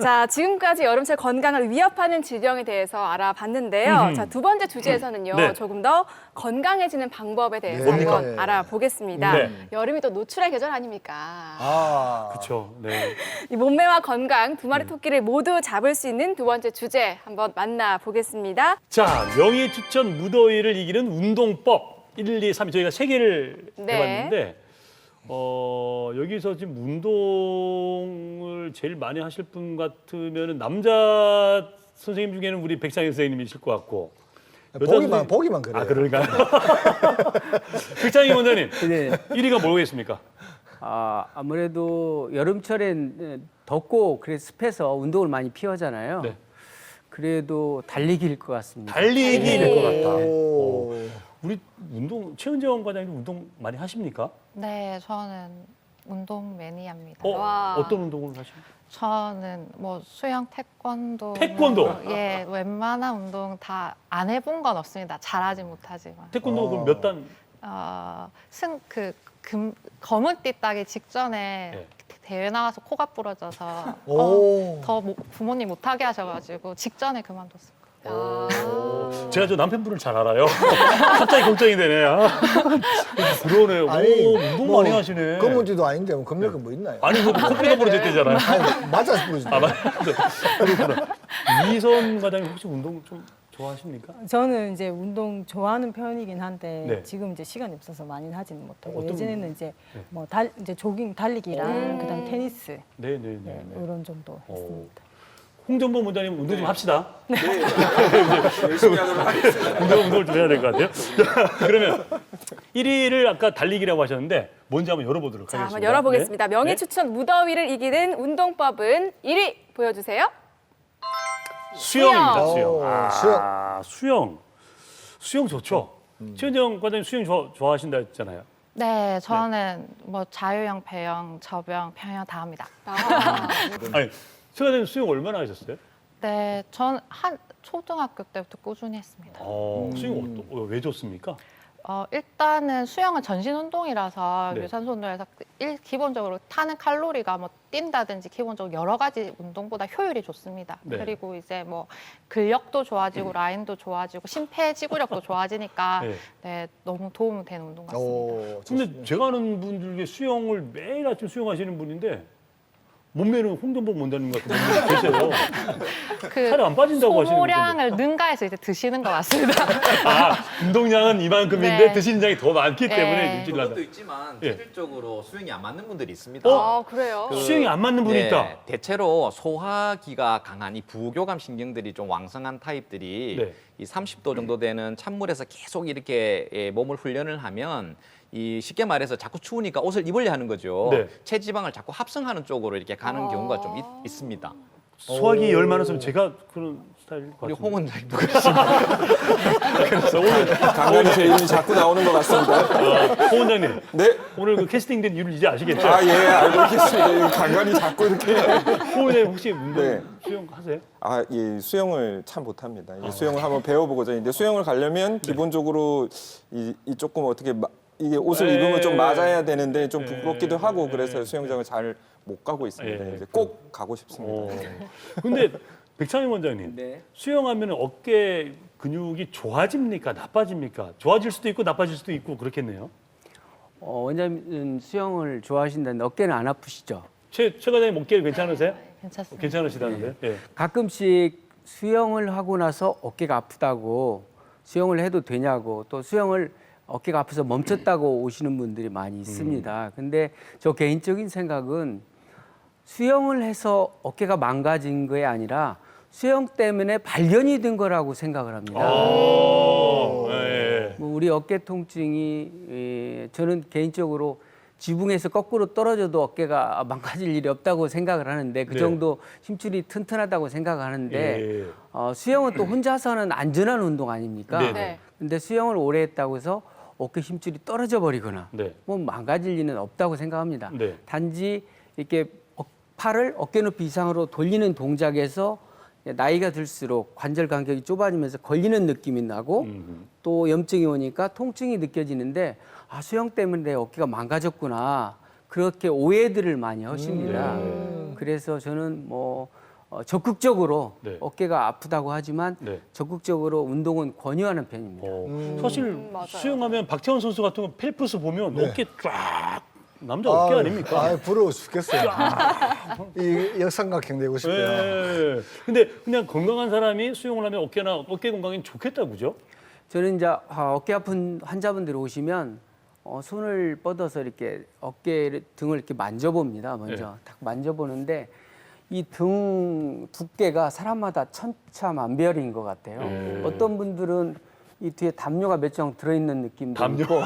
자, 지금까지 여름철 건강을 위협하는 질병에 대해서 알아봤는데요. 자, 두 번째 주제에서는요. 네. 조금 더 건강해지는 방법에 대해서 뭡니까? 한번 알아보겠습니다. 네. 여름이 또 노출의 계절 아닙니까? 그렇죠. 네. 이 몸매와 건강 두 마리 토끼를 모두 잡을 수 있는 두 번째 주제 한번 만나보겠습니다. 자, 명예 추천 무더위를 이기는 운동법 1, 2, 3 저희가 3개를 네. 해봤는데 여기서 지금 운동을 제일 많이 하실 분 같으면 남자 선생님 중에는 우리 백상현 선생님이실 것 같고 보기만 그래요. 아, 그럴까요? 백상현 원장님 네. 1위가 뭐겠습니까? 아무래도 여름철엔 덥고 그래 습해서 운동을 많이 피하잖아요. 네. 그래도 달리기일 것 같습니다. 달리기일 것 같다. 오. 우리 최은정 과장님 운동 많이 하십니까? 네, 저는 운동 매니아입니다. 와. 어떤 운동을 하십니까? 저는 뭐 수영, 태권도. 태권도? 예, 웬만한 운동 다 안 해본 건 없습니다. 잘하지 못하지만. 태권도 그럼 몇 단? 검은띠 따기 직전에 네. 대회 나가서 코가 부러져서 오. 부모님 못하게 하셔가지고 직전에 그만뒀어요. 제가 저 남편분을 잘 알아요. 갑자기 걱정이 되네. 그러네요. 오, 운동 많이 하시네. 검은지도 아닌데 뭐 검역은 뭐 있나요? 아니, 뭐 코피가 부러졌대잖아요. 아니, 맞아서 부러졌어요. 아, 그렇구나. 이선 과장님 혹시 운동 좀 좋아하십니까? 저는 이제 운동 좋아하는 편이긴 한데 네. 지금 이제 시간이 없어서 많이는 하지는 못하고 어떤- 예전에는 이제 네. 뭐 이제 조깅, 달리기랑 그다음 테니스 네네네. 네, 이런 정도 했습니다. 홍정범 원장님 운동 좀 합시다. 열심히 하도록 하겠습니다. 운동을 좀 해야 될 것 같아요. 그러면 1위를 아까 달리기라고 하셨는데 뭔지 한번 열어보도록 자, 하겠습니다. 한번 열어보겠습니다. 네. 명예추천 무더위를 이기는 운동법은 1위 보여주세요. 수영입니다. 수영. 수영. 오, 아, 수영. 수영 좋죠. 최은정 과장님 수영 좋아하신다 했잖아요. 네, 저는 뭐 자유형, 배영, 접영, 평영 다 합니다. 아니, 최 과장님 수영 얼마나 하셨어요? 네, 전 한 초등학교 때부터 꾸준히 했습니다. 수영 왜 좋습니까? 일단은 수영은 전신 운동이라서 네. 유산소 운동에서 기본적으로 타는 칼로리가 뭐 뛴다든지 기본적으로 여러 가지 운동보다 효율이 좋습니다. 네. 그리고 이제 뭐 근력도 좋아지고 라인도 좋아지고 심폐지구력도 좋아지니까 네. 네, 너무 도움이 되는 운동 같습니다. 오, 근데 제가 아는 분 중에 수영을 매일 아침 수영하시는 분인데 몸매는 홍정범 원장님 같은 분이 계세요. 그 살이 안 빠진다고 하시는 소모량을 능가해서 이제 드시는 것 같습니다. 아, 운동량은 이만큼인데 네. 드시는 양이 더 많기 때문에 네. 유지를 한다. 그것도 있지만 예. 체질적으로 수영이 안 맞는 분들이 있습니다. 그래요? 수영이 안 맞는 분이 네, 있다. 대체로 소화기가 강한 이 부교감 신경들이 좀 왕성한 타입들이 네. 이 30도 정도 되는 찬물에서 계속 이렇게 몸을 훈련을 하면 이 쉽게 말해서 자꾸 추우니까 옷을 입으려 하는 거죠. 네. 체지방을 자꾸 합성하는 쪽으로 이렇게 가는 경우가 좀 있습니다. 소화기 열 많아서 제가 그런 스타일일 것 우리 같은데. 홍 원장님도 그렇습니다. 그래서 오늘 강간이 제 이름이 자꾸 나오는 것 같습니다. 홍 원장님 네. 오늘 그 캐스팅된 이유를 이제 아시겠죠? 아, 예, 알고 있겠습니다. 강간이 자꾸 이렇게. 홍 원장님 혹시 운동 네. 수영 하세요? 아, 예, 수영을 참 못합니다. 이 수영을 한번 배워보고자 했는데 수영을 가려면 기본적으로 이 조금 어떻게 이게 옷을 네. 입으면 좀 맞아야 되는데 좀 네. 부끄럽기도 하고 네. 그래서 수영장을 잘 못 가고 있습니다. 네. 이제 꼭 가고 싶습니다. 근데 백창희 원장님 네. 수영하면 어깨 근육이 좋아집니까? 나빠집니까? 좋아질 수도 있고 나빠질 수도 있고 그렇겠네요. 원장님은 수영을 좋아하신다는데 어깨는 안 아프시죠? 최 과장님 어깨 괜찮으세요? 괜찮습니다. 괜찮으시다는데. 예. 가끔씩 수영을 하고 나서 어깨가 아프다고 수영을 해도 되냐고 또 수영을 어깨가 아파서 멈췄다고 오시는 분들이 많이 있습니다. 근데 저 개인적인 생각은 수영을 해서 어깨가 망가진 게 아니라 수영 때문에 발견이 된 거라고 생각을 합니다. 예. 뭐 우리 어깨 통증이 저는 개인적으로 지붕에서 거꾸로 떨어져도 어깨가 망가질 일이 없다고 생각을 하는데 그 네. 정도 힘줄이 튼튼하다고 생각하는데 예. 수영은 또 혼자서는 안전한 운동 아닙니까? 네. 네. 근데 수영을 오래 했다고 해서 어깨 힘줄이 떨어져 버리거나 네. 뭐 망가질 리는 없다고 생각합니다. 네. 단지 이렇게 팔을 어깨 높이 이상으로 돌리는 동작에서 나이가 들수록 관절 간격이 좁아지면서 걸리는 느낌이 나고 또 염증이 오니까 통증이 느껴지는데 아 수영 때문에 내 어깨가 망가졌구나 그렇게 오해들을 많이 하십니다. 그래서 저는 뭐 적극적으로 네. 어깨가 아프다고 하지만 네. 적극적으로 운동은 권유하는 편입니다. 사실 맞아요. 수영하면 박태원 선수 같은 거 펠프스 보면 네. 어깨 쫙 남자 어깨 아닙니까? 아, 부러워 죽겠어요. 이 역삼각형 되고 싶어요. 예. 근데 그냥 건강한 사람이 수영을 하면 어깨 건강에 좋겠다 그죠? 저는 이제 어깨 아픈 환자분들이 오시면 손을 뻗어서 이렇게 어깨 등을 이렇게 만져봅니다. 먼저 딱 만져보는데 이 등 두께가 사람마다 천차만별인 것 같아요. 어떤 분들은 이 뒤에 담요가 몇 장 들어있는 느낌도 담요? 있고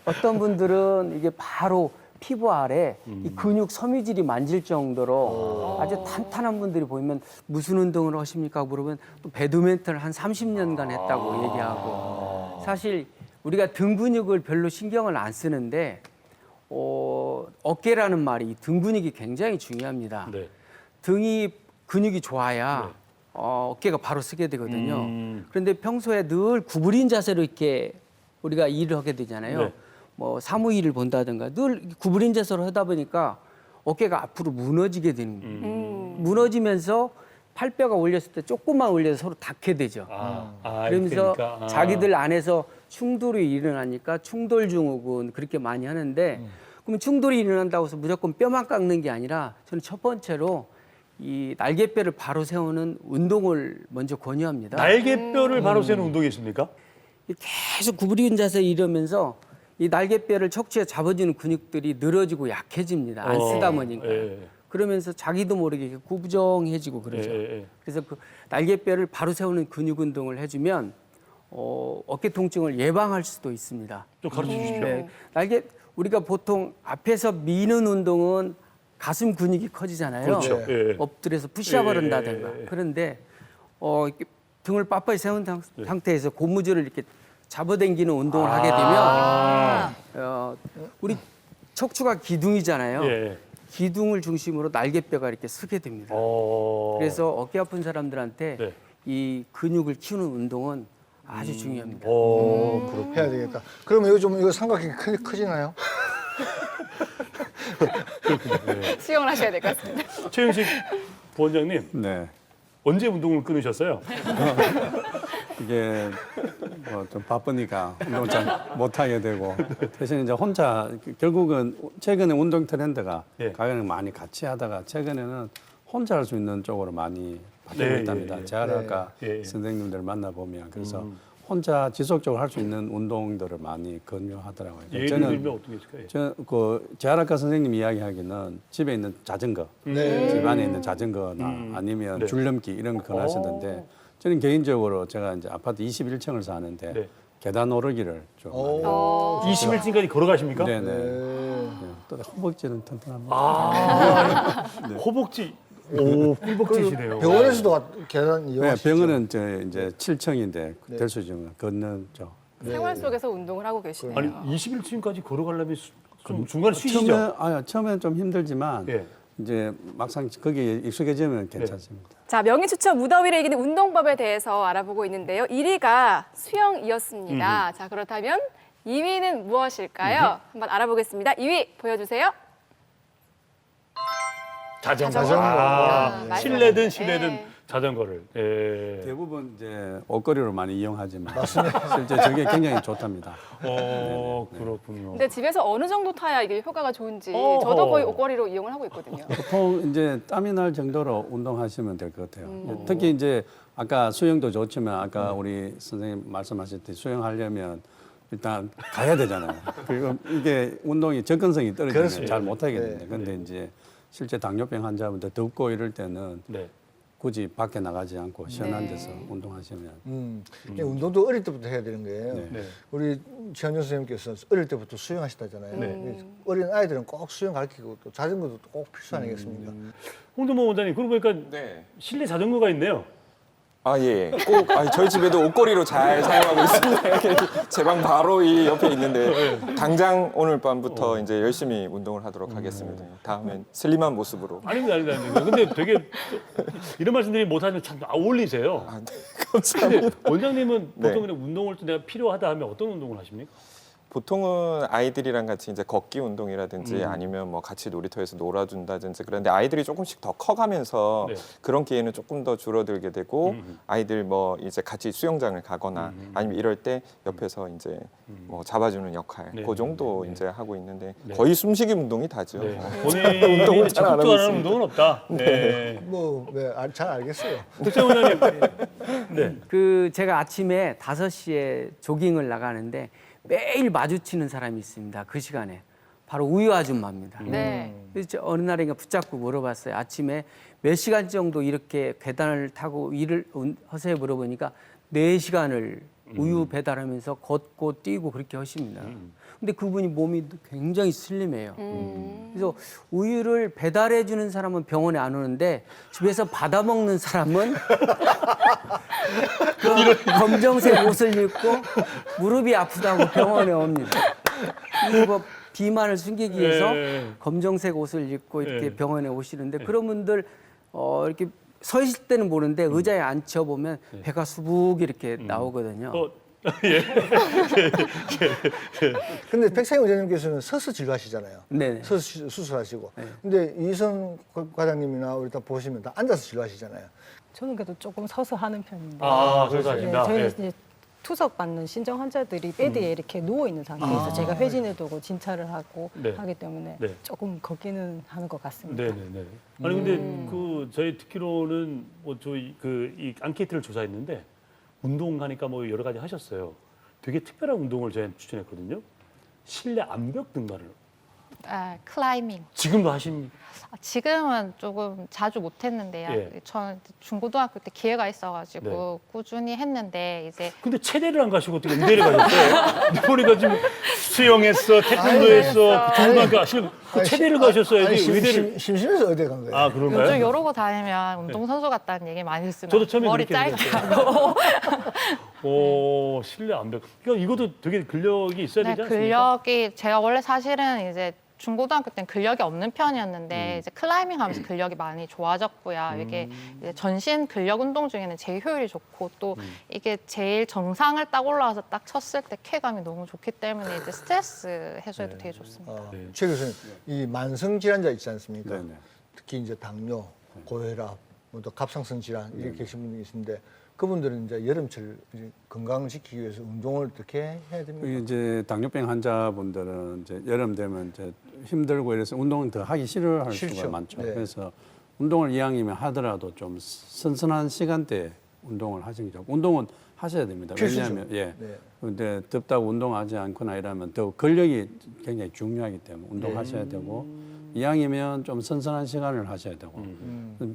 어떤 분들은 이게 바로 피부 아래 이 근육 섬유질이 만질 정도로 아주 탄탄한 분들이 보이면 무슨 운동을 하십니까? 물어보면 또 배드민턴을 한 30년간 했다고 얘기하고 사실 우리가 등 근육을 별로 신경을 안 쓰는데 어깨라는 말이 등 근육이 굉장히 중요합니다. 네. 등이 근육이 좋아야 어깨가 바로 쓰게 되거든요. 그런데 평소에 늘 구부린 자세로 이렇게 우리가 일을 하게 되잖아요. 네. 뭐 사무 일을 본다든가 늘 구부린 자세로 하다 보니까 어깨가 앞으로 무너지게 되는 거예요. 무너지면서 팔뼈가 올렸을 때 조금만 올려서 서로 닿게 되죠. 그러면서 그러니까, 자기들 안에서 충돌이 일어나니까 충돌 증후군 그렇게 많이 하는데 그러면 충돌이 일어난다고 해서 무조건 뼈만 깎는 게 아니라 저는 첫 번째로 이 날개뼈를 바로 세우는 운동을 먼저 권유합니다. 날개뼈를 바로 세우는 운동이 있습니까? 계속 구부린 자세 이러면서 이 날개뼈를 척추에 잡아주는 근육들이 늘어지고 약해집니다. 안 쓰다 보니까. 예. 그러면서 자기도 모르게 이렇게 구부정해지고 그러죠. 예. 그래서 그 날개뼈를 바로 세우는 근육 운동을 해주면 어깨 통증을 예방할 수도 있습니다. 좀 가르쳐 주십시오. 우리가 보통 앞에서 미는 운동은 가슴 근육이 커지잖아요. 그렇죠. 예. 엎드려서 푸시업을 예. 한다든가. 그런데 이렇게 등을 빳빳이 세운 상태에서 고무줄을 이렇게 잡아당기는 운동을 하게 되면 우리 척추가 기둥이잖아요. 예. 기둥을 중심으로 날개뼈가 이렇게 쓰게 됩니다. 그래서 어깨 아픈 사람들한테 네. 이 근육을 키우는 운동은 아주 중요합니다. 그렇군요. 해야 되겠다. 그러면 이거 삼각형이 크지나요? 수영을 하셔야 될 것 같습니다. 최영식 부원장님 네. 언제 운동을 끊으셨어요? 이게 뭐 좀 바쁘니까 운동 잘 못하게 되고 대신 이제 혼자 결국은 최근에 운동 트렌드가 예. 가격을 많이 같이 하다가 최근에는 혼자 할 수 있는 쪽으로 많이 바뀌고 네, 있답니다. 예, 예. 제가 아까 예, 예. 선생님들 만나보면 그래서 혼자 지속적으로 할 수 있는 운동들을 많이 권유하더라고요. 예를 들면 어떤 게 있을까요? 저그 재활학과 선생님 이야기하기는 집에 있는 자전거, 집 안에 있는 자전거나 아니면 네. 줄넘기 이런 거 권하시던데 저는 개인적으로 제가 이제 아파트 21층을 사는데 네. 계단 오르기를 좀 많이 21층까지 걸어가십니까? 네네. 네. 또 허벅지는 튼튼합니다. 호복지. 오, 꿀복지시네요. 병원에서도 계단 네, 이용하시죠? 병원은 저 이제 7층인데 될 수 있으면 걷는 쪽. 생활 속에서 운동을 하고 계시네요. 아니 21층까지 걸어가려면 중간에 쉬시죠? 처음에는 좀 힘들지만 예. 이제 막상 거기에 익숙해지면 괜찮습니다. 자, 명예 추천 무더위를 이기는 운동법에 대해서 알아보고 있는데요. 1위가 수영이었습니다. 자, 그렇다면 2위는 무엇일까요? 한번 알아보겠습니다. 2위 보여주세요. 자전거. 맞아요. 실내든 실내든 예. 자전거를. 예. 대부분 이제 옷걸이로 많이 이용하지만 실제 저게 굉장히 좋답니다. 그렇군요. 근데 집에서 어느 정도 타야 이게 효과가 좋은지 어허. 저도 거의 옷걸이로 이용을 하고 있거든요. 보통 이제 땀이 날 정도로 운동하시면 될 것 같아요. 특히 이제 아까 수영도 좋지만 아까 우리 선생님 말씀하셨듯이 수영하려면 일단 가야 되잖아요. 그리고 이게 운동이 접근성이 떨어지면 그렇습니다. 잘 못하겠는데 네. 근데 이제 실제 당뇨병 환자분들 덥고 이럴 때는 네. 굳이 밖에 나가지 않고 시원한 데서 운동하시면 이게 운동도 어릴 때부터 해야 되는 거예요. 네. 우리 최한준 선생님께서 어릴 때부터 수영하시다잖아요. 네. 어린 아이들은 꼭 수영 가르치고 또 자전거도 꼭 필수 아니겠습니까? 홍두모 원장님, 그러고 보니까 네. 실내 자전거가 있네요. 아, 예. 꼭 저희 집에도 옷걸이로 잘 사용하고 있습니다. 제 방 바로 이 옆에 있는데 당장 오늘 밤부터 이제 열심히 운동을 하도록 하겠습니다. 다음엔 슬림한 모습으로. 아닙니다. 근데 되게 이런 말씀드리면 못하면 참 어울리세요. 아, 네. 감사합니다. 근데 원장님은 네. 보통 그냥 운동을 또 내가 필요하다 하면 어떤 운동을 하십니까? 보통은 아이들이랑 같이 이제 걷기 운동이라든지 아니면 뭐 같이 놀이터에서 놀아준다든지 그런데 아이들이 조금씩 더 커가면서 네. 그런 기회는 조금 더 줄어들게 되고 아이들 뭐 이제 같이 수영장을 가거나 아니면 이럴 때 옆에서 이제 뭐 잡아주는 역할 네. 그 정도 이제 하고 있는데 네. 거의 숨쉬기 운동이 다죠. 네. 본인이 운동을 잘안 적극도 하고 안 하는 있습니다. 운동은 없다. 네. 잘 알겠어요. 득재 원장님. 네. 그 제가 아침에 5시에 조깅을 나가는데 매일 마주치는 사람이 있습니다. 그 시간에 바로 우유 아줌마입니다. 네. 그래서 어느 날인가 붙잡고 물어봤어요. 아침에 몇 시간 정도 이렇게 계단을 타고 일을 하세요 물어보니까 4시간을 우유 배달하면서 걷고 뛰고 그렇게 하십니다. 근데 그분이 몸이 굉장히 슬림해요. 그래서 우유를 배달해 주는 사람은 병원에 안 오는데 집에서 받아 먹는 사람은 그 검정색 옷을 입고 무릎이 아프다고 병원에 옵니다. 이거 비만을 숨기기 위해서 네. 검정색 옷을 입고 이렇게 네. 병원에 오시는데 그런 분들 이렇게 서 있을 때는 모르는데 의자에 앉혀 보면 배가 수북 이렇게 나오거든요. 근데 백상희 원장님께서는 서서 진료하시잖아요. 네. 서서 수술하시고. 근데 이성 과장님이나 우리 다 보시면 다 앉아서 진료하시잖아요. 저는 그래도 조금 서서 하는 편인데. 아, 그래서 하신다. 저희는 예. 이제 투석 받는 신정 환자들이 베드에 이렇게 누워 있는 상태에서 제가 회진해 두고 진찰을 하고 네. 하기 때문에 네. 조금 걷기는 하는 것 같습니다. 네네네. 아니 근데 그 저희 듣기로는 뭐 저희 그 이 앙케이트를 조사했는데 운동하니까 뭐 여러 가지 하셨어요. 되게 특별한 운동을 저희 추천했거든요. 실내 암벽 등반을 클라이밍. 지금도 하십니까? 지금은 조금 자주 못했는데요. 예. 저는 중고등학교 때 기회가 있어가지고 꾸준히 했는데 이제 근데 체대를 안 가시고 어떻게 의대를 가셨어요? 보니까 지금 수영했어, 태권도했어, 중고등학교 하시고 체대를 가셨어야지 의대를. 심심해서 의대 간 거예요. 아 요즘 그런가요? 이러고 다니면 운동선수 같다는 얘기 많이 듣습니다. 저도 처음에 머리 그렇게 짧다고. 오 실내 암벽. 그러니까 이것도 되게 근력이 있어야 네, 되지 않습니까? 근력이 제가 원래 사실은 이제 중고등학교 때는 근력이 없는 편이었는데 이제 클라이밍 하면서 근력이 많이 좋아졌고요. 이게 이제 전신 근력 운동 중에는 제일 효율이 좋고 또 이게 제일 정상을 딱 올라와서 딱 쳤을 때 쾌감이 너무 좋기 때문에 이제 스트레스 해소에도 되게 좋습니다. 최 교수님, 이 만성 질환자 있지 않습니까? 네네. 특히 이제 당뇨, 고혈압, 뭐또 갑상선 질환 이렇게 계신 분이 계신데 그분들은 이제 여름철 이제 건강 지키기 위해서 운동을 어떻게 해야 됩니까? 이제 당뇨병 환자분들은 이제 여름 되면 이제 힘들고 이래서 운동을 더 하기 싫어할 싫죠. 수가 많죠. 네. 그래서 운동을 이왕이면 하더라도 좀 선선한 시간대에 운동을 하시는 게 좋고 운동은 하셔야 됩니다. 필수죠. 왜냐하면 예. 네. 근데 덥다고 운동하지 않거나 이러면 더 근력이 굉장히 중요하기 때문에 운동하셔야 되고 이왕이면 좀 선선한 시간을 하셔야 되고.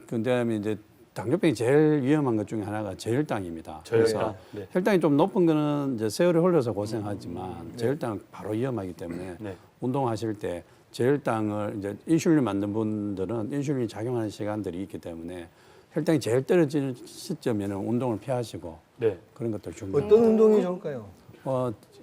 그다음에 이제 당뇨병이 제일 위험한 것 중에 하나가 저혈당입니다. 저혈당. 네. 혈당이 좀 높은 거는 이제 세월이 흘러서 고생하지만 저혈당은 바로 위험하기 때문에 네. 운동하실 때 저혈당을 이제 인슐린 맞는 분들은 인슐린이 작용하는 시간들이 있기 때문에 혈당이 제일 떨어지는 시점에는 운동을 피하시고 네. 그런 것들 중요해요. 어떤 운동이 좋을까요?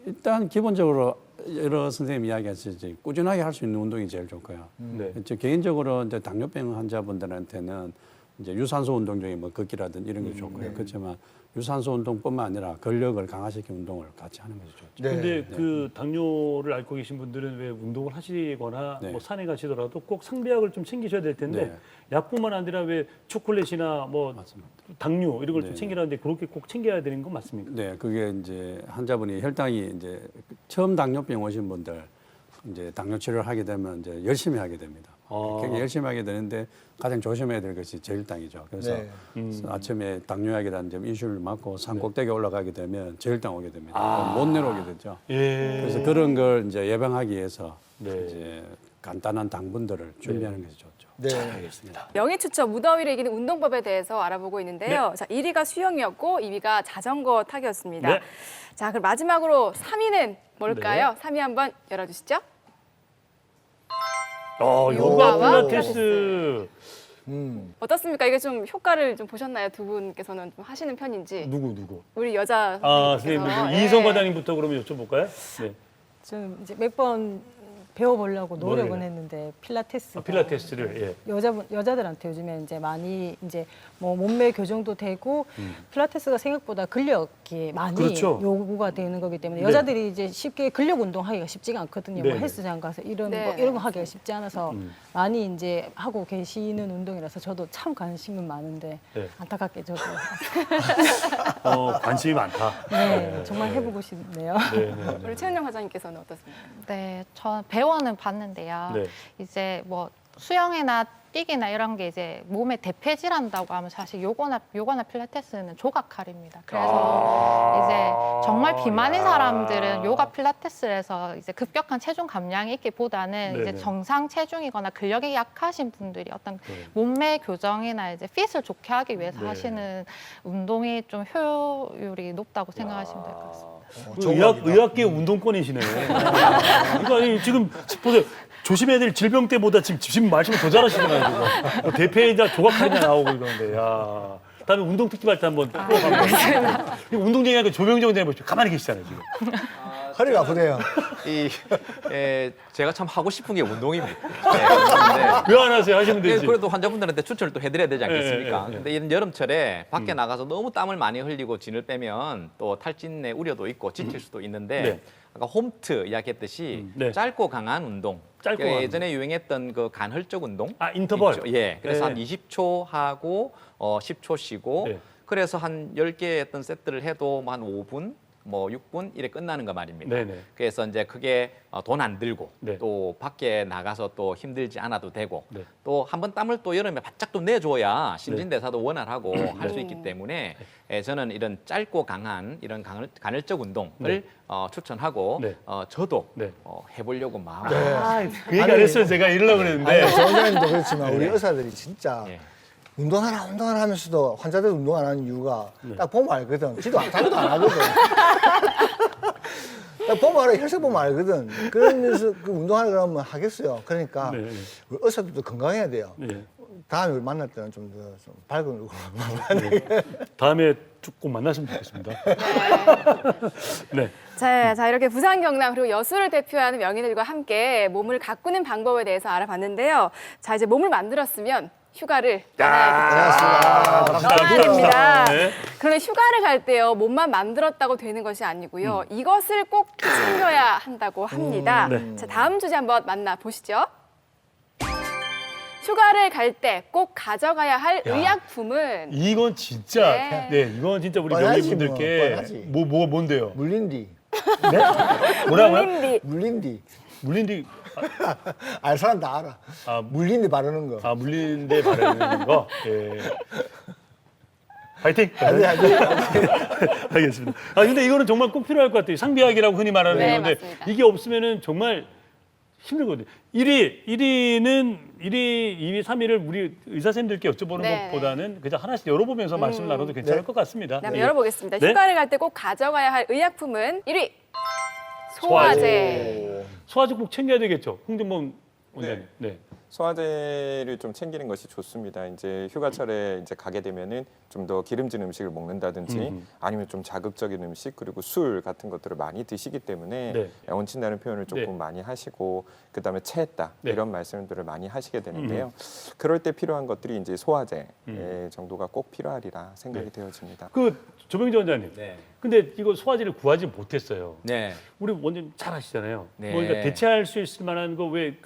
일단 기본적으로 여러 선생님 이야기하셨듯이 꾸준하게 할 수 있는 운동이 제일 좋고요. 네. 저 개인적으로 이제 당뇨병 환자분들한테는 이제 유산소 운동 중에 뭐 걷기라든 이런 게 좋고요. 그렇지만 유산소 운동뿐만 아니라 근력을 강화시키는 운동을 같이 하는 것이 좋죠. 네. 근데 그 당뇨를 앓고 계신 분들은 왜 운동을 하시거나 네. 뭐 산에 가시더라도 꼭 상비약을 좀 챙기셔야 될 텐데 네. 약뿐만 아니라 왜 초콜릿이나 뭐 맞습니다. 당뇨 이런 걸 좀 네. 챙기라는데 그렇게 꼭 챙겨야 되는 건 맞습니까? 네, 그게 이제 환자분이 혈당이 이제 처음 당뇨병 오신 분들 이제 당뇨 치료를 하게 되면 이제 열심히 하게 됩니다. 아. 굉장히 열심히 하게 되는데 가장 조심해야 될 것이 저혈당이죠. 그래서 네. 아침에 당뇨약이라는 점 인슐린 맞고 산 꼭대기에 올라가게 되면 저혈당 오게 됩니다. 아. 못 내려오게 되죠. 예. 그래서 그런 걸 이제 예방하기 위해서 네. 이제 간단한 당분들을 준비하는 것이 좋죠. 네. 알겠습니다. 명예 추천 무더위를 이기는 운동법에 대해서 알아보고 있는데요. 자, 1위가 수영이었고 2위가 자전거 타기였습니다. 네. 자, 그럼 마지막으로 3위는 뭘까요? 3위 한번 열어주시죠. 요가 요가 필라테스. 어떻습니까? 이게 좀 효과를 좀 보셨나요? 두 분께서는 좀 하시는 편인지. 누구? 우리 여자 아, 선생님께서. 선생님, 이성 과장님부터 그러면 여쭤볼까요? 네. 좀 이제 몇 번 배워보려고 노력은 노력을. 했는데 필라테스. 아, 필라테스를 예. 여자들한테 요즘에 이제 많이 이제 뭐 몸매 교정도 되고 필라테스가 생각보다 근력이 많이 그렇죠. 요구가 되는 거기 때문에 네. 여자들이 이제 쉽게 근력 운동하기가 쉽지가 않거든요. 뭐 네. 헬스장 가서 이런 네. 거 이런 거 하기가 쉽지 않아서 많이 이제 하고 계시는 운동이라서 저도 참 관심은 많은데 네. 안타깝게 저도 관심이 많다. 네, 정말 해보고 싶네요. 네. 우리 최은영 과장님께서는 어떻습니까? 네, 전 배워는 봤는데요. 네. 이제 뭐 수영이나 뛰기나 이런 게 이제 몸에 대폐질한다고 하면 사실 요거나 필라테스는 조각칼입니다. 그래서 이제 정말 비만인 사람들은 요가 필라테스에서 이제 급격한 체중 감량이 있기보다는 네네. 이제 정상 체중이거나 근력이 약하신 분들이 어떤 몸매 교정이나 이제 핏을 좋게 하기 위해서 네. 하시는 운동이 좀 효율이 높다고 생각하시면 될 것 같습니다. 의학계 운동권이시네. 그러니까 아니, 지금 보세요. 조심해야 될 질병 때보다 지금 말씀을 더 잘하시잖아요. 지금. 대패이자 조각칼이나 나오고 이러는데. 야. 다음에 운동 특집할 때 한번 꼭 한번. 운동쟁이니까 조명정 대표 가만히 계시잖아요 지금. 허리가 아프대요. 제가 참 하고 싶은 게 운동입니다. 네, 왜 안 하세요? 하시면 되지. 그래도 환자분들한테 추천을 또 해드려야 되지 않겠습니까? 예, 예, 예. 근데 이런 여름철에 밖에 나가서 너무 땀을 많이 흘리고 진을 빼면 또 탈진의 우려도 있고 지칠 수도 있는데 네. 아까 홈트 이야기했듯이 네. 짧고 강한 운동. 짧고 그러니까 강한 예전에 유행했던 그 간헐적 운동. 아, 인터벌. 있죠. 예. 그래서 네. 한 20초 하고 10초 쉬고 네. 그래서 한 10개 했던 세트를 해도 뭐한 5분, 뭐 6분 이래 끝나는 거 말입니다. 네네. 그래서 이제 그게 돈 안 들고 네. 또 밖에 나가서 또 힘들지 않아도 되고 네. 또 한 번 땀을 또 여름에 바짝 좀 내줘야 신진대사도 원활하고 할 수 있기 때문에 저는 이런 짧고 강한 이런 간헐적 운동을 네. 추천하고 네. 저도 네. 해보려고 마음. 그 얘기 안 했어요. 제가 이러려고 그랬는데. 아니, 조 원장님도 그렇지만 우리 의사들이 진짜 예. 운동하라 하면서도 환자들 운동 안 하는 이유가 딱 보면 알거든. 지도 자기도 안 하거든. 딱 보면 알아. 혈색 보면 알거든. 그러면서 그 운동하라 그러면 하겠어요. 그러니까 네. 우리 의사들도 건강해야 돼요. 네. 다음에 우리 만날 때는 좀 더 좀 밝은 얼굴로 다음에 꼭 만났으면 좋겠습니다. 네. 자, 이렇게 부산 경남 그리고 여수를 대표하는 명인들과 함께 몸을 가꾸는 방법에 대해서 알아봤는데요. 자, 이제 몸을 만들었으면 휴가를 떠나야겠죠. 떠나야 됩니다. 네. 그런데 휴가를 갈 때요, 몸만 만들었다고 되는 것이 아니고요. 이것을 꼭 챙겨야 한다고 합니다. 네. 자, 다음 주제 한번 만나보시죠. 휴가를 갈 때 꼭 가져가야 할 의약품은 이건 진짜, 네. 네, 이건 진짜 우리 뻔하지, 명인분들께 뻔하지. 뭔데요? 물린디. 네? 뭐라고요? 물린디. 물린디. 물린디, 알 사람 다 알아. 아, 물린디 바르는 거. 아, 물린데 바르는 거. 예. 파이팅! 아니, 아니. 알겠습니다. 아, 근데 이거는 정말 꼭 필요할 것 같아요. 상비약이라고 흔히 말하는 네, 건데 맞습니다. 이게 없으면은 정말 힘들거든요. 1위, 2위, 3위를 우리 의사 선생님들께 여쭤보는 네. 것보다는 그냥 하나씩 열어보면서 말씀을 나눠도 괜찮을 것 같습니다. 네, 한번 네. 열어보겠습니다. 네? 휴가를 갈 때 꼭 가져가야 할 의약품은 1위 소화제. 소화제 꼭 챙겨야 되겠죠. 홍준범 원장님. 네. 소화제를 좀 챙기는 것이 좋습니다. 이제 휴가철에 이제 가게 되면은 좀 더 기름진 음식을 먹는다든지 아니면 좀 자극적인 음식 그리고 술 같은 것들을 많이 드시기 때문에 네. 얹힌다는 표현을 조금 네. 많이 하시고 그다음에 체했다 네. 이런 말씀들을 많이 하시게 되는데요. 그럴 때 필요한 것들이 이제 소화제 정도가 꼭 필요하리라 생각이 네. 되어집니다. 그 조병재 원장님. 네. 근데 이거 소화제를 구하지 못했어요. 네. 우리 원장님 잘 아시잖아요. 네. 뭐 그러니까 대체할 수 있을 만한 거 왜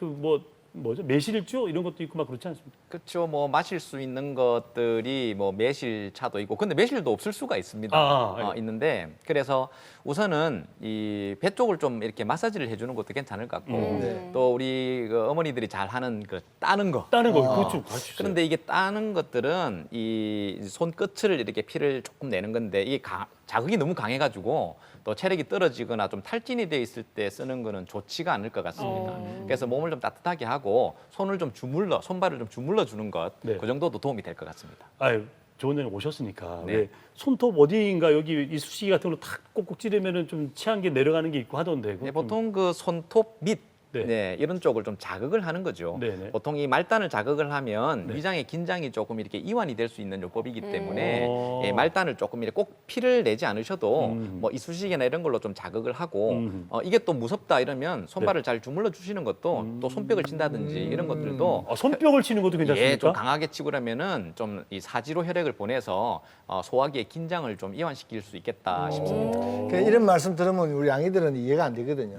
뭐죠? 매실주 이런 것도 있고 막 그렇지 않습니까? 그렇죠. 뭐 마실 수 있는 것들이 뭐 매실차도 있고, 근데 매실도 없을 수가 있습니다. 아. 있는데 그래서 우선은 이 배 쪽을 좀 이렇게 마사지를 해주는 것도 괜찮을 것 같고, 네. 또 우리 그 어머니들이 잘 하는 그 따는 거. 따는 거 그거 좀 가르쳐 주세요. 그런데 이게 따는 것들은 이 손끝을 이렇게 피를 조금 내는 건데 이게 자극이 너무 강해가지고 또 체력이 떨어지거나 좀 탈진이 돼 있을 때 쓰는 거는 좋지가 않을 것 같습니다. 그래서 몸을 좀 따뜻하게 하고 손을 좀 손발을 좀 주물러 주는 것, 네. 그 정도도 도움이 될 것 같습니다. 아유, 조 원장님 오셨으니까 네. 왜 손톱 어디인가 여기 이 수시기 같은 걸로 탁 꼭꼭 찌르면은 좀 취한 게 내려가는 게 있고 하던데. 그거 네, 좀- 보통 그 손톱 밑 네. 네, 이런 쪽을 좀 자극을 하는 거죠. 네네. 보통 이 말단을 자극을 하면 네. 위장의 긴장이 조금 이렇게 이완이 될 수 있는 요법이기 때문에 오. 예, 말단을 조금 이렇게 꼭 피를 내지 않으셔도 음. 뭐 이쑤시개나 이런 걸로 좀 자극을 하고 음. 이게 또 무섭다 이러면 손발을 잘 주물러 주시는 것도 또 손뼉을 친다든지 이런 것들도 아, 손뼉을 치는 것도 괜찮습니까? 예, 좀 강하게 치고 그러면은 좀 이 사지로 혈액을 보내서 소화기의 긴장을 좀 이완시킬 수 있겠다 싶습니다. 그러니까 이런 말씀 들으면 우리 양이들은 이해가 안 되거든요.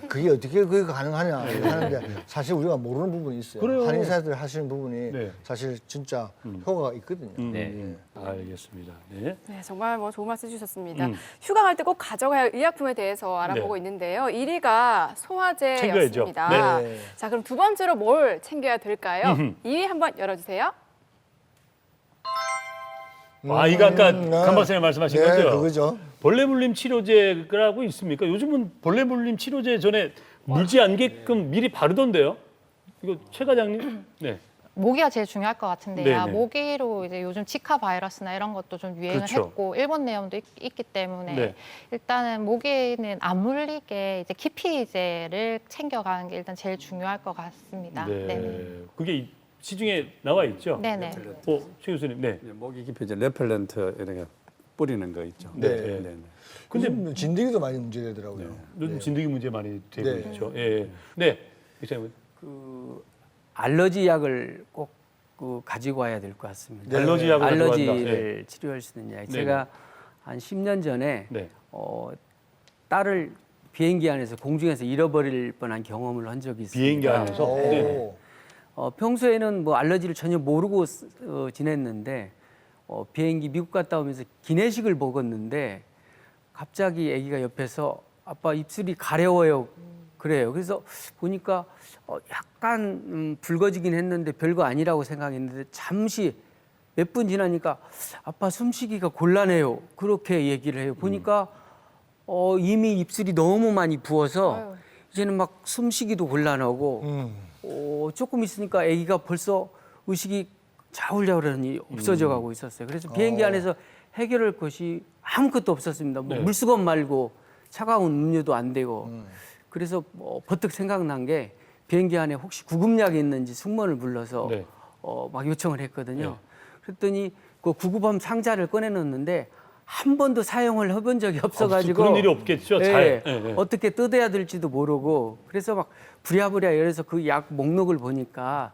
그게 어떻게 그게 가능하냐 하는데 사실 우리가 모르는 부분이 있어요. 그래요. 한의사들 하시는 부분이 네. 사실 진짜 효과가 있거든요. 네. 알겠습니다. 네. 네, 정말 뭐 좋은 말씀 해주셨습니다. 음. 휴가 갈 때 꼭 가져가야 할 의약품에 대해서 알아보고 네. 있는데요. 1위가 소화제였습니다. 챙겨야죠. 네. 자, 그럼 두 번째로 뭘 챙겨야 될까요? 2위 한번 열어주세요. 아, 이거 아까 강 박사님 말씀하신 네, 거죠? 그거죠. 벌레 물림 치료제라고 있습니까? 요즘은 벌레 물림 치료제 전에 물지 않게끔 미리 바르던데요. 이거 최 과장님? 네. 모기가 제일 중요할 것 같은데요. 네네. 모기로 이제 요즘 치카 바이러스나 이런 것도 좀 유행을 그렇죠. 했고 일본 내염도 있기 때문에 네. 일단은 모기는 안 물리게 이제 기피제를 챙겨가는 게 일단 제일 중요할 것 같습니다. 네. 네네. 그게 시중에 나와 있죠? 네네. 최 교수님. 네. 모기 기피제 레펠런트 이렇게 뿌리는 거 있죠. 네. 네. 근데 진드기도 많이 문제되더라고요. 요즘 진드기 문제 많이 되고 네. 있죠. 예. 네. 이사님. 알러지 약을 꼭 가지고 와야 될 것 같습니다. 알러지 약을 가져간다. 알러지를 치료할 수 있는 약. 네. 제가 한 10년 전에 네. 딸을 비행기 안에서 공중에서 잃어버릴 뻔한 경험을 한 적이 있습니다. 비행기 안에서. 오. 네. 평소에는 뭐 알러지를 전혀 모르고 지냈는데 비행기 미국 갔다 오면서 기내식을 먹었는데 갑자기 아기가 옆에서 아빠 입술이 가려워요 그래요. 그래서 보니까 약간 붉어지긴 했는데 별거 아니라고 생각했는데 잠시 몇 분 지나니까 아빠 숨쉬기가 곤란해요. 그렇게 얘기를 해요. 보니까 이미 입술이 너무 많이 부어서 이제는 막 숨쉬기도 곤란하고 조금 있으니까 아기가 벌써 의식이 자울자울하니 없어져 가고 있었어요. 그래서 비행기 안에서 해결할 것이 아무것도 없었습니다. 뭐 네. 물수건 말고 차가운 음료도 안 되고. 그래서 버뜩 생각난 게 비행기 안에 혹시 구급약이 있는지 승무원을 불러서 네. 막 요청을 했거든요. 네. 그랬더니 그 구급함 상자를 꺼내놓는데 한 번도 사용을 해본 적이 없어가지고 그런 일이 없겠죠. 예, 잘. 예, 예. 어떻게 뜯어야 될지도 모르고 그래서 막 부랴부랴 이래서 그 약 목록을 보니까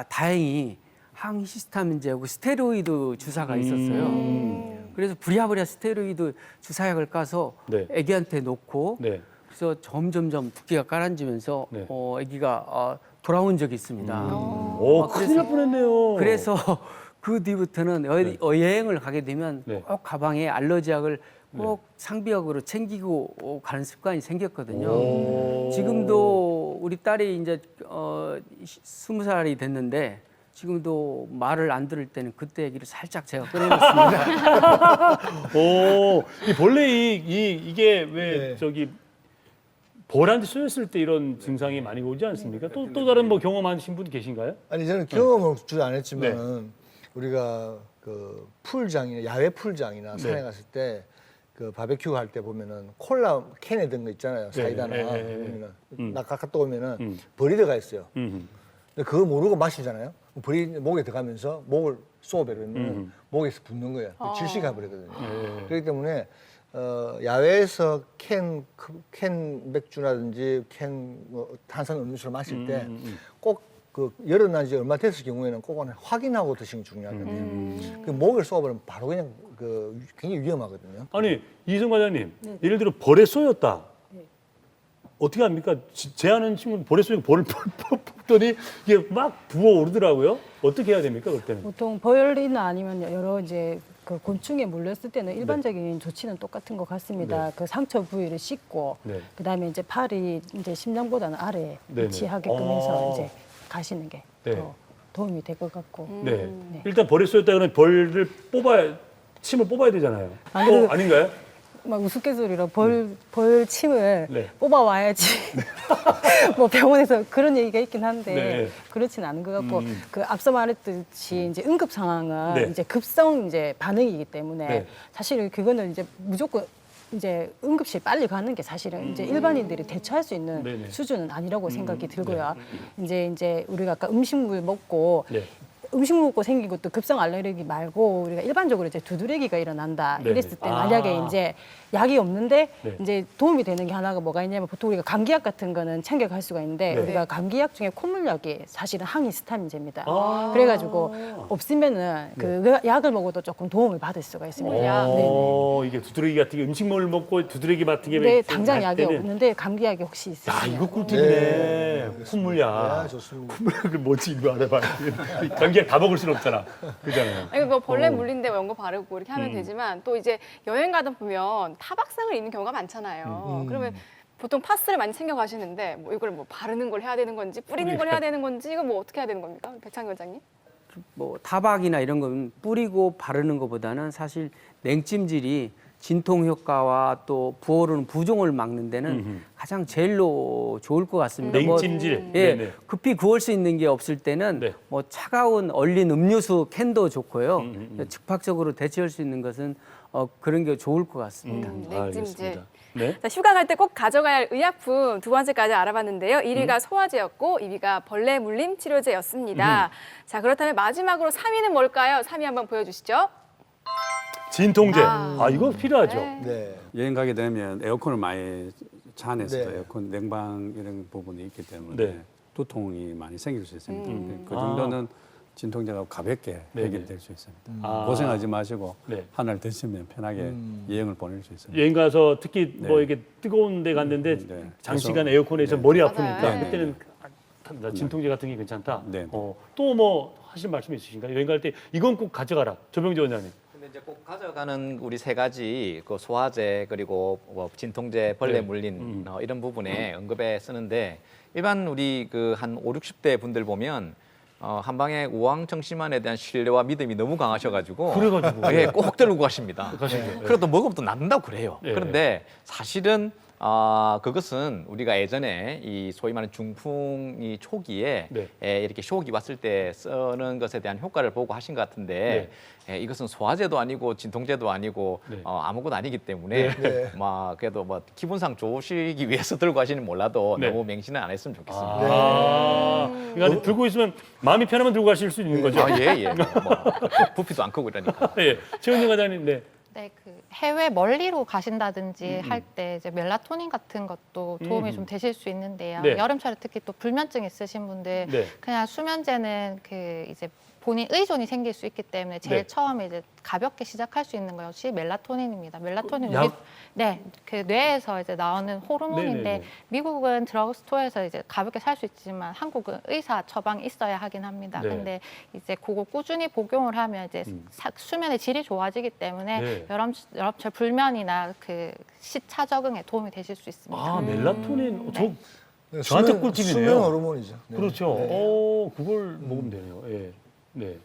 다행히 항히스타민제하고 스테로이드 주사가 있었어요. 그래서 부랴부랴 스테로이드 주사약을 까서 네. 아기한테 놓고 네. 그래서 점점점 붓기가 가라앉으면서 네. 아기가 돌아온 적이 있습니다. 오, 큰일 날 뻔했네요. 그래서 그 뒤부터는 여행을 가게 되면 네. 꼭 가방에 알러지약을 꼭 상비약으로 챙기고 가는 습관이 생겼거든요. 지금도 우리 딸이 이제 20살이 됐는데 지금도 말을 안 들을 때는 그때 얘기를 살짝 제가 꺼내놨습니다. 오, 이 본래 이게 왜 네. 저기 볼한테 쏘였을 때 이런 증상이 많이 오지 않습니까? 또 다른 뭐 경험하신 분 계신가요? 아니 저는 경험을 주로 안 했지만은 우리가 그 풀장이나 야외 풀장이나 산에 네. 갔을 때 그 바베큐 할 때 보면은 콜라 캔에 든 거 있잖아요. 사이다나 보면은 나 갔다 오면은 벌이 들어가 있어요. 근데 그거 모르고 마시잖아요. 벌이 목에 들어가면서 목을 쏘아버리면 목에서 붓는 거예요. 질식가 버리거든요. 그렇기 때문에 야외에서 캔 맥주라든지 캔 탄산 음료수를 마실 때 꼭 그 열어난 지 얼마 됐을 경우에는 꼭 확인하고 드시는 게 중요하거든요. 그 목을 쏘아버리면 바로 그냥 그 굉장히 위험하거든요. 아니 이승 과장님, 예를 들어 벌에 쏘였다. 어떻게 합니까? 제 아는 친구는 벌에 쏘니까 벌을 뽑더니 이게 막 부어오르더라고요. 어떻게 해야 됩니까, 그럴 때는? 보통 벌이나 아니면 여러 이제 그 곤충에 물렸을 때는 일반적인 조치는 똑같은 것 같습니다. 네. 그 상처 부위를 씻고 네. 그다음에 이제 팔이 이제 심장보다는 아래에 네네. 위치하게끔 아. 해서 이제 가시는 게 더 네. 도움이 될 것 같고. 네. 일단 벌에 쏘였다 그러면 벌을 침을 뽑아야 되잖아요. 아, 그래도- 아닌가요? 막 우스갯소리로 벌 침을 네. 뽑아와야지. 뭐 병원에서 그런 얘기가 있긴 한데 네. 그렇진 않은 것 같고 그 앞서 말했듯이 이제 응급 상황은 네. 이제 급성 이제 반응이기 때문에 네. 사실 그거는 이제 무조건 이제 응급실 빨리 가는 게 사실은 이제 일반인들이 대처할 수 있는 네네. 수준은 아니라고 생각이 들고요. 이제 우리가 아까 음식물 먹고 네. 음식 먹고 생긴 것도 급성 알레르기 말고 우리가 일반적으로 이제 두드레기가 일어난다 네네. 이랬을 때 아. 만약에 이제 약이 없는데 네. 이제 도움이 되는 게 하나가 뭐가 있냐면 보통 우리가 감기약 같은 거는 챙겨갈 수가 있는데 네. 우리가 감기약 중에 콧물약이 사실은 항히스타민제입니다. 아. 그래가지고 없으면은 그 약을 먹어도 조금 도움을 받을 수가 있습니다. 네네. 이게 두드러기 같은 게 음식물을 먹고 두드러기 같은 게 네, 좀 당장 날 약이 때는 없는데 감기약이 혹시 있으면 야, 이거 꿀팁이네. 콧물약. 네, 좋습니다. 콧물약을 뭔지 이거 알아봐야 돼. 감기약 다 먹을 수는 없잖아. 그잖아요. 아니 뭐 벌레 물린데 뭐 연고 바르고 이렇게 하면 되지만 또 이제 여행 가다 보면 타박상을 입는 경우가 많잖아요. 그러면 보통 파스를 많이 챙겨 가시는데 뭐 이걸 뭐 바르는 걸 해야 되는 건지 뿌리는 걸 해야 되는 건지 이거 뭐 어떻게 해야 되는 겁니까? 백창 원장님? 뭐 타박이나 이런 건 뿌리고 바르는 것보다는 사실 냉찜질이 진통 효과와 또 부어오르는 부종을 막는 데는 가장 제일로 좋을 것 같습니다. 냉찜질. 예, 네네. 급히 구울 수 있는 게 없을 때는 네. 뭐 차가운 얼린 음료수 캔도 좋고요. 즉각적으로 대체할 수 있는 것은 그런 게 좋을 것 같습니다. 냉찜질. 알겠습니다. 네. 자, 휴가 갈 때 꼭 가져가야 할 의약품 두 번째까지 알아봤는데요. 1위가 소화제였고 2위가 벌레 물림 치료제였습니다. 자, 그렇다면 마지막으로 3위는 뭘까요? 3위 한번 보여주시죠. 진통제. 이거 필요하죠. 네. 네. 여행 가게 되면 에어컨을 많이 차 안에서도 네. 에어컨 냉방 이런 부분이 있기 때문에 네. 두통이 많이 생길 수 있습니다. 그 정도는 진통제가 가볍게 네, 해결될 수 있습니다. 아. 고생하지 마시고 네. 하나를 드시면 편하게 여행을 보낼 수 있습니다. 여행 가서 특히 네. 뭐 이렇게 뜨거운 데 갔는데 네. 장시간 그래서- 에어컨에서 네. 머리 맞아요. 아프니까 네. 그때는 진통제 같은 게 괜찮다. 네. 또 뭐 하실 말씀 있으신가요? 여행 갈 때 이건 꼭 가져가라. 조병재 원장님. 근데 이제 꼭 가져가는 우리 세 가지 그 소화제 그리고 뭐 진통제 벌레 네. 물린 이런 부분에 응급에 쓰는데 일반 우리 그 한 5, 60대 분들 보면 한방에 우황청심환에 대한 신뢰와 믿음이 너무 강하셔가지고 그래가지고. 예, 꼭 들고 가십니다. 가시죠. 그래도 먹으면 또 낫는다고 그래요. 네. 그런데 사실은 그것은 우리가 예전에 이 소위 말하는 중풍이 초기에 네. 이렇게 쇼크가 왔을 때 쓰는 것에 대한 효과를 보고 하신 것 같은데 이것은 소화제도 아니고 진통제도 아니고 네. 아무것도 아니기 때문에 막 그래도 뭐 기분상 좋으시기 위해서 들고 가시는 몰라도 네. 너무 맹신은 안 했으면 좋겠습니다. 그러니까 들고 있으면 마음이 편하면 들고 가실 수 있는 거죠. 예. 뭐 부피도 안 크고 이러니까. 예. 최은영 과장님, 네. 네, 그 해외 멀리로 가신다든지 할 때 이제 멜라토닌 같은 것도 도움이 좀 되실 수 있는데요. 네. 여름철에 특히 또 불면증 있으신 분들 네. 그냥 수면제는 그 이제 본인 의존이 생길 수 있기 때문에 제일 네. 처음에 이제 가볍게 시작할 수 있는 것이 멜라토닌입니다. 멜라토닌 약? 그 뇌에서 이제 나오는 호르몬인데 네네네. 미국은 드러그스토어에서 이제 가볍게 살 수 있지만 한국은 의사 처방이 있어야 하긴 합니다. 네. 근데 이제 그거 꾸준히 복용을 하면 이제 수면의 질이 좋아지기 때문에 네. 여름철 불면이나 그 시차 적응에 도움이 되실 수 있습니다. 멜라토닌. 네, 저한테 수면- 꿀팁이네요. 수면 호르몬이죠. 네. 그렇죠. 네. 그걸 먹으면 되네요. 예. 네.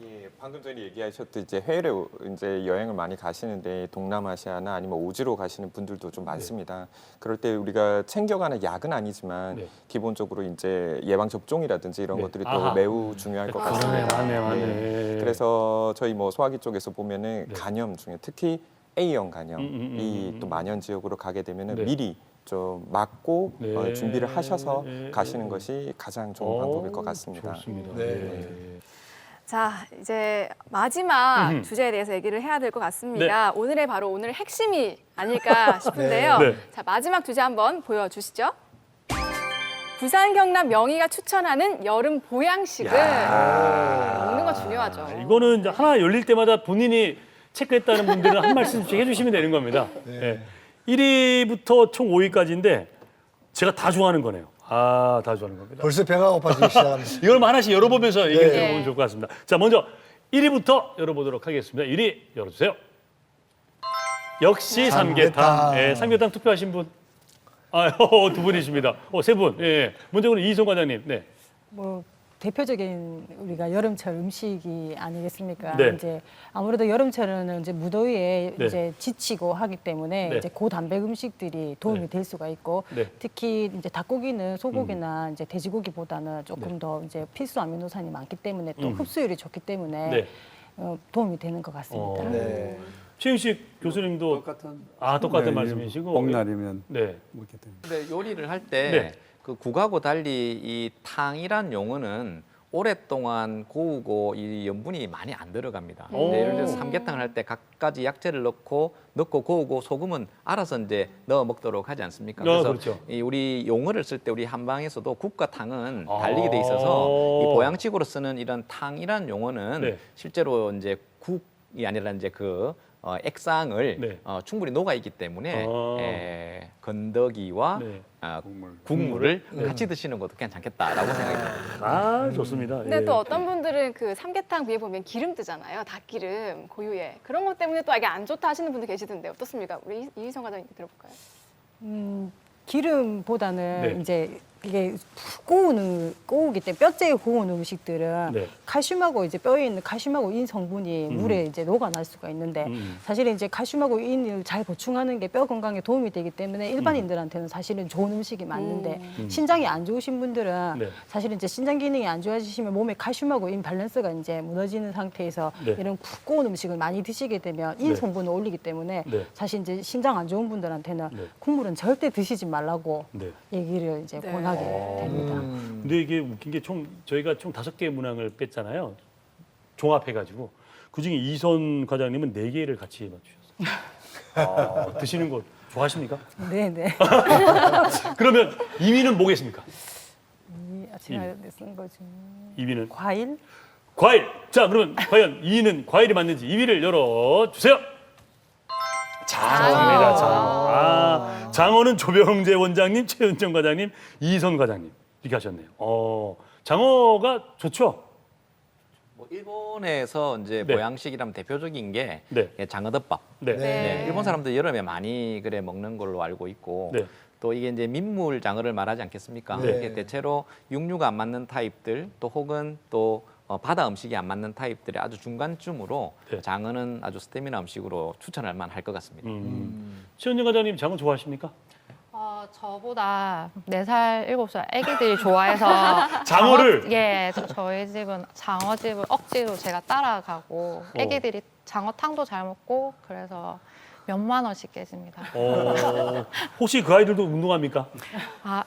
예, 방금 전에 얘기하셨듯 이제 해외로 이제 여행을 많이 가시는데 동남아시아나 아니면 오지로 가시는 분들도 좀 많습니다. 그럴 때 우리가 챙겨가는 약은 아니지만 네. 기본적으로 이제 예방 접종이라든지 이런 네. 것들이 아하. 또 매우 중요할 것 그러네, 같습니다. 맞네. 그래서 저희 뭐 소화기 쪽에서 보면은 네. 간염 중에 특히 A형 간염이 또 만연 지역으로 가게 되면은 네. 미리 좀 막고 네. 준비를 하셔서 네. 가시는 것이 가장 좋은 방법일 것 같습니다. 좋습니다. 네. 네. 자, 이제 마지막 주제에 대해서 얘기를 해야 될 것 같습니다. 오늘의 바로 오늘의 핵심이 아닐까 싶은데요. 네. 자, 마지막 주제 한번 보여주시죠. 부산 경남 명희가 추천하는 여름 보양식은 먹는 거 중요하죠. 이거는 이제 하나 열릴 때마다 본인이 체크했다는 분들은 한 말씀씩 해주시면 되는 겁니다. 네. 1위부터 총 5위까지인데 제가 다 좋아하는 거네요. 다 좋아하는 겁니다. 벌써 배가 고파지기 시작합니다. 이걸 뭐 하나씩 열어보면서 얘기를 네. 들어보면 좋을 것 같습니다. 자, 먼저 1위부터 열어보도록 하겠습니다. 1위 열어주세요. 역시 삼계탕. 예, 삼계탕 투표하신 분? 두 분이십니다. 세 분. 예. 먼저 그럼 이희성 과장님. 네. 뭐 대표적인 우리가 여름철 음식이 아니겠습니까? 네. 이제 아무래도 여름철에는 이제 무더위에 네. 이제 지치고 하기 때문에 네. 이제 고단백 음식들이 도움이 네. 될 수가 있고 네. 특히 이제 닭고기는 소고기나 이제 돼지고기보다는 조금 네. 더 이제 필수 아미노산이 많기 때문에 또 흡수율이 좋기 때문에 네. 도움이 되는 것 같습니다. 네. 최윤식 교수님도 똑같은 똑같은 네, 말씀이시고. 봄날이면 네. 먹게 됩니다. 근데 요리를 할 네. 때 그 국하고 달리 이 탕이란 용어는 오랫동안 고우고 이 염분이 많이 안 들어갑니다. 근데 예를 들어서 삼계탕을 할 때 각가지 약재를 넣고 고우고 소금은 알아서 이제 넣어 먹도록 하지 않습니까? 그래서 그렇죠. 이 우리 용어를 쓸 때 우리 한방에서도 국과 탕은 달리게 돼 있어서 이 보양식으로 쓰는 이런 탕이란 용어는 네. 실제로 이제 국이 아니라 이제 그 액상을 네. 충분히 녹아 있기 때문에 건더기와 네. 국물을 같이 드시는 것도 괜찮겠다라고 생각이 듭니다. 좋습니다. 근데 예. 또 어떤 분들은 그 삼계탕 위에 보면 기름 뜨잖아요. 닭기름, 고유에. 그런 것 때문에 또 이게 안 좋다 하시는 분들 계시던데 어떻습니까? 우리 이희성 과장님 들어볼까요? 기름보다는 네. 이제 이게 고우기 때문에 뼈째 고운 음식들은 네. 칼슘하고 이제 뼈에 있는 칼슘하고 인 성분이 물에 이제 녹아날 수가 있는데 사실은 이제 칼슘하고 인을 잘 보충하는 게 뼈 건강에 도움이 되기 때문에 일반인들한테는 사실은 좋은 음식이 맞는데 신장이 안 좋으신 분들은 네. 사실은 이제 신장 기능이 안 좋아지시면 몸에 칼슘하고 인 밸런스가 이제 무너지는 상태에서 네. 이런 푹 고운 음식을 많이 드시게 되면 인 네. 성분을 올리기 때문에 네. 사실 이제 신장 안 좋은 분들한테는 네. 국물은 절대 드시지 말라고 네. 얘기를 이제 권하게 됩니다. 근데 이게 웃긴 게 저희가 총 5개의 문항을 뺐잖아요. 종합해가지고. 그중에 이선 과장님은 4개를 같이 맞추셨어요. 드시는 거 좋아하십니까? 네네. 그러면 2위는 뭐겠습니까? 제가 쓴 거 중. 2위는 과일? 과일. 자, 그러면 과연 2위는 과일이 맞는지 2위를 열어주세요. 장어입니다. 장어. 장어는 조병재 원장님, 최은정 과장님, 이선 과장님 이렇게 하셨네요. 장어가 좋죠. 뭐 일본에서 이제 네. 보양식이라면 대표적인 게 네. 장어덮밥. 네. 네, 일본 사람들 여름에 많이 그래 먹는 걸로 알고 있고 네. 또 이게 이제 민물 장어를 말하지 않겠습니까? 네. 이게 대체로 육류가 안 맞는 타입들 또 혹은 또 바다 음식이 안 맞는 타입들의 아주 중간쯤으로 네. 장어는 아주 스테미나 음식으로 추천할 만할 것 같습니다. 최은정 과장님 장어 좋아하십니까? 저보다 4살, 7살 애기들이 좋아해서 장어를? 저희 집은 장어집을 억지로 제가 따라가고 애기들이 장어탕도 잘 먹고 그래서 몇만 원씩 깨집니다. 혹시 그 아이들도 운동합니까?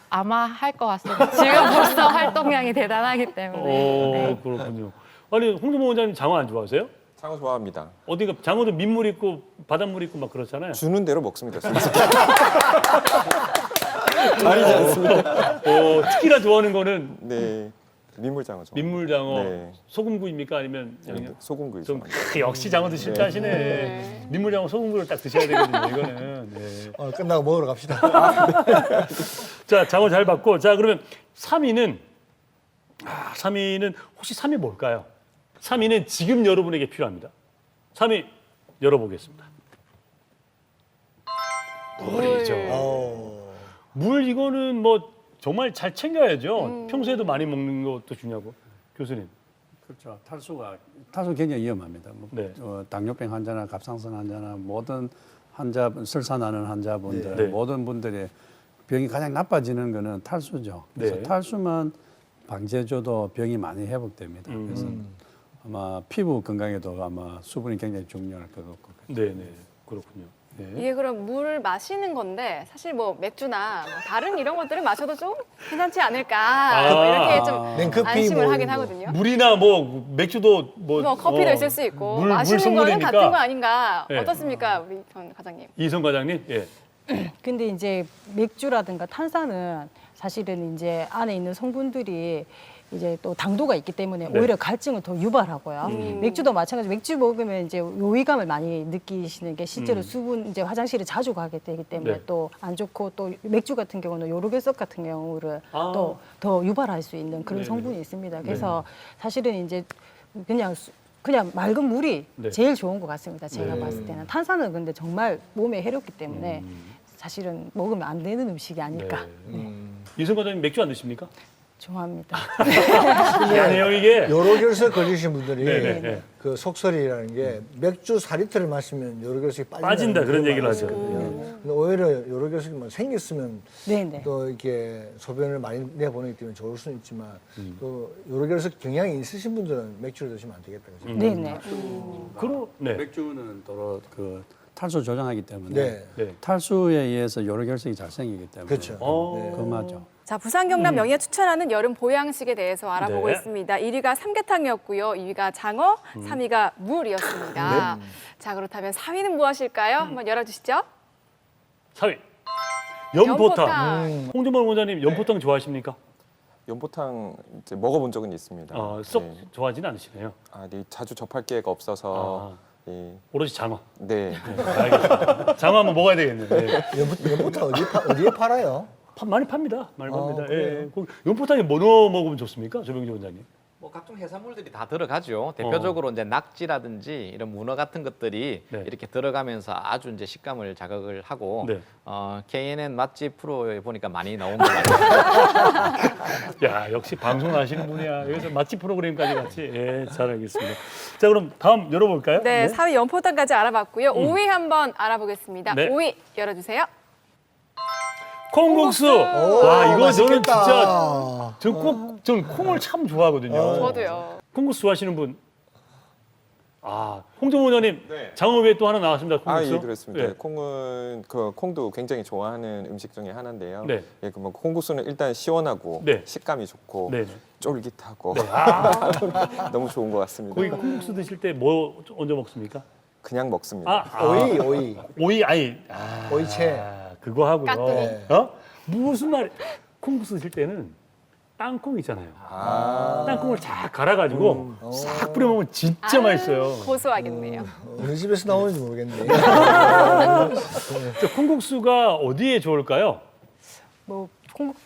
아마 할 것 같습니다. 지금 벌써 활동량이 대단하기 때문에. 네. 그렇군요. 아니 홍준모 원장님 장어 안 좋아하세요? 장어 좋아합니다. 어디가 장어도 민물 있고 바닷물 있고 막 그렇잖아요. 주는 대로 먹습니다. 아니지 않습니다. 특히나 좋아하는 거는 네, 민물장어 좋아. 민물장어, 네. 소금구이입니까 아니면 양념? 소금구이 좀 좋아합니다. 역시 장어도 실패하시네. 민물장어 소금구이를 딱 드셔야 되거든요. 이거는. 네. 끝나고 먹으러 갑시다. 자, 장어 잘 봤고, 자 그러면 3위는 3위는 혹시 3위 뭘까요? 3위는 지금 여러분에게 필요합니다. 3위 열어보겠습니다. 물이죠. 물 이거는 뭐 정말 잘 챙겨야죠. 평소에도 많이 먹는 것도 중요하고. 교수님. 그렇죠. 탈수 굉장히 위험합니다. 뭐, 네. 당뇨병 환자나 갑상선 환자나 모든 환자, 설사나는 환자분들, 네. 모든 분들의 병이 가장 나빠지는 거는 탈수죠. 그래서 네. 탈수만 방지해줘도 병이 많이 회복됩니다. 그래서 아마 피부 건강에도 아마 수분이 굉장히 중요할 것 같고. 네네. 그렇군요. 네. 이게 그럼 물을 마시는 건데 사실 뭐 맥주나 뭐 다른 이런 것들을 마셔도 좀 괜찮지 않을까 뭐 이렇게 좀 냉커피 안심을 뭐 하긴 이런 거. 하거든요. 물이나 뭐 맥주도 뭐 커피도 있을 수 있고 물 마시는 거는 성분이니까. 같은 거 아닌가 네. 어떻습니까, 우리 전 과장님? 이선 과장님. 예. 근데 이제 맥주라든가 탄산은 사실은 이제 안에 있는 성분들이 이제 또 당도가 있기 때문에 네. 오히려 갈증을 더 유발하고요. 맥주도 마찬가지. 맥주 먹으면 이제 요의감을 많이 느끼시는 게 실제로 수분 이제 화장실에 자주 가게 되기 때문에 네. 또 안 좋고 또 맥주 같은 경우는 요로결석 같은 경우를 아. 또 더 유발할 수 있는 그런 네네. 성분이 있습니다. 그래서 사실은 이제 그냥 맑은 물이 네. 제일 좋은 것 같습니다. 제가 네. 봤을 때는 탄산은 근데 정말 몸에 해롭기 때문에 사실은 먹으면 안 되는 음식이 아닐까. 네. 이선 과장님 맥주 안 드십니까? 좋아합니다. 미안해요 이게. 요로결석 걸리신 분들이 네네. 그 속설이라는 게 맥주 4리터를 마시면 요로결석이 빠진다 그런 얘기를 하죠. 근데 오히려 요로결석이 뭐 생겼으면 네네. 또 이렇게 소변을 많이 내보내기 때문에 좋을 수는 있지만 또 요로결석 경향이 있으신 분들은 맥주를 드시면 안 되겠다. 그죠? 네네. 네. 맥주는 또그 탈수 조장하기 때문에 네. 네. 탈수에 의해서 여러 결석이 잘 생기기 때문에 그렇죠. 그거 맞죠. 자, 부산 경남 명예 추천하는 여름 보양식에 대해서 알아보고 네. 있습니다. 1위가 삼계탕이었고요, 2위가 장어, 3위가 물이었습니다. 자, 그렇다면 4위는 무엇일까요? 한번 열어주시죠. 4위. 연포탕. 연포탕. 홍준범 원장님 연포탕 좋아하십니까? 연포탕 이제 먹어본 적은 있습니다. 쏙 네. 좋아하지는 않으시네요. 네, 자주 접할 기회가 없어서 예. 오로지 장어. 네. 알겠습니다. 장어 한번 먹어야 되겠는데. 연포탕 어디에 팔아요? 많이 팝니다. 많이 팝니다. 그래요? 예. 그 연포탕에 뭐 넣어 먹으면 좋습니까, 조병재 원장님? 뭐 각종 해산물들이 다 들어가죠. 대표적으로 이제 낙지라든지 이런 문어 같은 것들이 네. 이렇게 들어가면서 아주 이제 식감을 자극을 하고 네. KNN 맛집 프로에 보니까 많이 나온 거 같아요. 야, 역시 방송을 하시는 분이야. 여기서 맛집 프로그램까지 같이. 예, 잘 알겠습니다. 자, 그럼 다음 열어볼까요? 네, 4위 연포탕까지 알아봤고요. 5위 한번 알아보겠습니다. 네. 5위 열어주세요. 콩국수. 와, 이거 저는 맛있겠다. 진짜 전 콩을 참 좋아하거든요. 저도요. 콩국수 좋아하시는 분? 홍정호 원장님 네. 장어 외에 또 하나 나왔습니다. 콩국수. 예, 그렇습니다. 예. 콩은 콩도 굉장히 좋아하는 음식 중에 하나인데요. 네. 예, 그 뭐 콩국수는 일단 시원하고 네. 식감이 좋고 네. 쫄깃하고 너무 좋은 것 같습니다. 거기 콩국수 드실 때 뭐 얹어 먹습니까? 그냥 먹습니다. 오이. 오이 오이채. 그거 하고요. 깍두기. 무슨 말? 콩국수 드실 때는 땅콩 있잖아요. 아. 땅콩을 쫙 갈아가지고 싹 뿌려 먹으면 진짜 맛있어요. 고소하겠네요. 어느 집에서 나오는지 모르겠네. 저 콩국수가 어디에 좋을까요? 뭐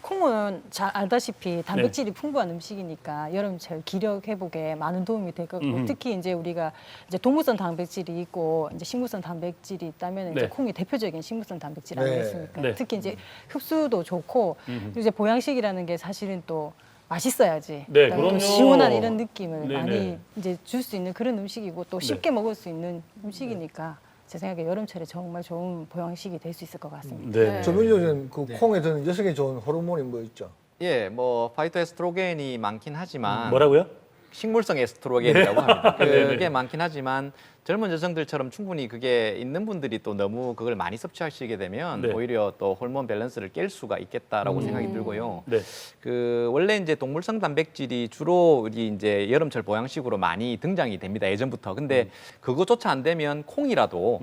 콩은 잘 알다시피 단백질이 풍부한 음식이니까 여름철 기력 회복에 많은 도움이 될 거고 특히 이제 우리가 이제 동물성 단백질이 있고 이제 식물성 단백질이 있다면 네. 이제 콩이 대표적인 식물성 단백질 네. 아니겠습니까? 네. 특히 이제 흡수도 좋고 그리고 이제 보양식이라는 게 사실은 또 맛있어야지. 네, 그다음에 또 그럼요. 시원한 이런 느낌을 네네. 많이 이제 줄 수 있는 그런 음식이고 또 쉽게 먹을 수 있는 음식이니까 제 생각에 여름철에 정말 좋은 보양식이 될 수 있을 것 같습니다. 네. 조명조는 그 콩에 드는 여성에 좋은 호르몬이 뭐 있죠? 예, 뭐 파이토에스트로겐이 많긴 하지만 뭐라고요? 식물성 에스트로겐이라고 합니다. 네네. 그게 많긴 하지만 젊은 여성들처럼 충분히 그게 있는 분들이 또 너무 그걸 많이 섭취하시게 되면 네. 오히려 또 호르몬 밸런스를 깰 수가 있겠다라고 생각이 들고요. 네. 그 원래 이제 동물성 단백질이 주로 우리 이제 여름철 보양식으로 많이 등장이 됩니다. 예전부터. 근데 그거조차 안 되면 콩이라도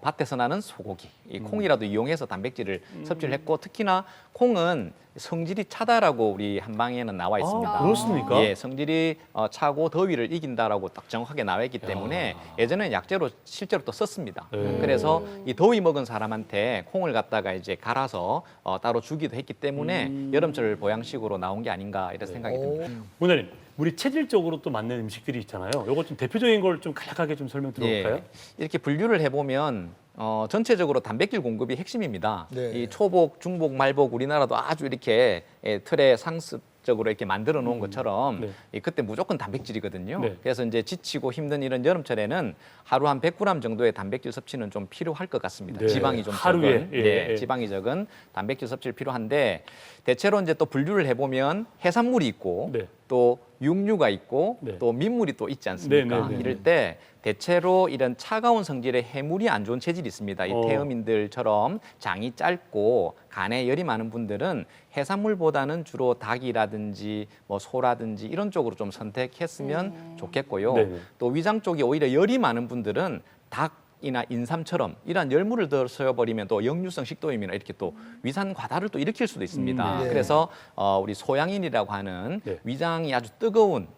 밭에서 나는 소고기, 이 콩이라도 이용해서 단백질을 섭취를 했고 특히나 콩은 성질이 차다라고 우리 한방에는 나와 있습니다. 그렇습니까? 예, 성질이 차고 더위를 이긴다라고 딱 정확하게 나와 있기 때문에 예전에는 약재로 실제로 또 썼습니다. 네. 그래서 이 더위 먹은 사람한테 콩을 갖다가 이제 갈아서 따로 주기도 했기 때문에 여름철 보양식으로 나온 게 아닌가 이런 생각이 듭니다. 원장님, 우리 체질적으로 또 맞는 음식들이 있잖아요. 요거 좀 대표적인 걸 좀 간략하게 좀 설명 들어볼까요? 예, 이렇게 분류를 해보면 전체적으로 단백질 공급이 핵심입니다. 네. 이 초복, 중복, 말복 우리나라도 아주 이렇게 틀에 상습적으로 이렇게 만들어 놓은 것처럼 네. 이 그때 무조건 단백질이거든요. 네. 그래서 이제 지치고 힘든 이런 여름철에는 하루 한 100g 정도의 단백질 섭취는 좀 필요할 것 같습니다. 네. 지방이 좀 하루에, 적은, 예, 네, 예. 지방이 적은 단백질 섭취를 필요한데 대체로 이제 또 분류를 해보면 해산물이 있고 네. 또 육류가 있고 네. 또 민물이 또 있지 않습니까? 네, 네, 네. 이럴 때 대체로 이런 차가운 성질의 해물이 안 좋은 체질이 있습니다. 이 태음인들처럼 장이 짧고 간에 열이 많은 분들은 해산물보다는 주로 닭이라든지 뭐 소라든지 이런 쪽으로 좀 선택했으면 좋겠고요. 네, 네. 또 위장 쪽이 오히려 열이 많은 분들은 닭이나 인삼처럼 이러한 열물을 더 써버리면 또 역류성 식도염이나 이렇게 또 위산 과다를 또 일으킬 수도 있습니다. 네. 그래서 우리 소양인이라고 하는 네. 위장이 아주 뜨거운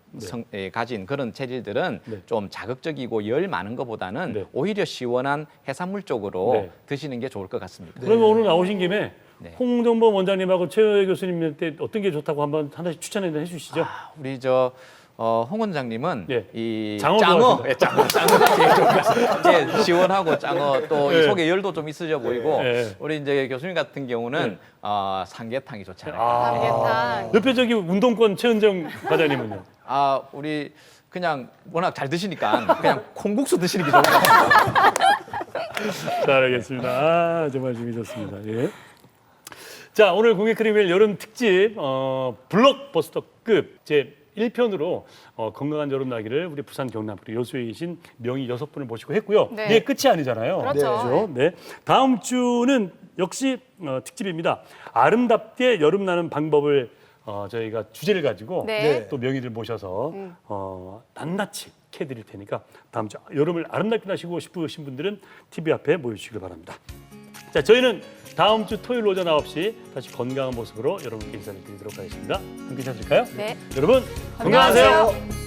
가진 그런 체질들은 네. 좀 자극적이고 열 많은 것보다는 네. 오히려 시원한 해산물 쪽으로 네. 드시는 게 좋을 것 같습니다. 그러면 오늘 나오신 김에 네. 홍정범 원장님하고 최 교수님한테 어떤 게 좋다고 한번 하나씩 추천해 주시죠. 우리 홍 원장님은 예. 이 장어 장어, 좋아하시죠? 예, 장어가 제일 좋을 것 같습니다. 예, 시원하고 장어 또 이 예. 속에 열도 좀 있으셔 보이고 예. 우리 이제 교수님 같은 경우는 예. 삼계탕이 좋잖아요. 삼계탕. 옆에 저기 운동권 최은정 과장님은요? 우리 그냥 워낙 잘 드시니까 그냥 콩국수 드시는 게 좋을 것 같습니다. 잘 알겠습니다. 정말 재미있었습니다. 예. 자, 오늘 공익 크리미널 여름 특집 블록버스터급 제 1편으로 건강한 여름 나기를 우리 부산 경남 그리고 여수에 계신 명의 6분을 모시고 했고요. 네. 이게 끝이 아니잖아요. 그렇죠. 네. 다음 주는 역시 특집입니다. 아름답게 여름 나는 방법을 저희가 주제를 가지고 네. 또 명의들 모셔서 낱낱이 캐드릴 테니까 다음 주 여름을 아름답게 나시고 싶으신 분들은 TV 앞에 모여주시길 바랍니다. 자, 저희는 다음 주 토요일 오전 9시 다시 건강한 모습으로 여러분께 인사를 드리도록 하겠습니다. 함께 하실까요? 네. 여러분 건강하세요. 건강하세요.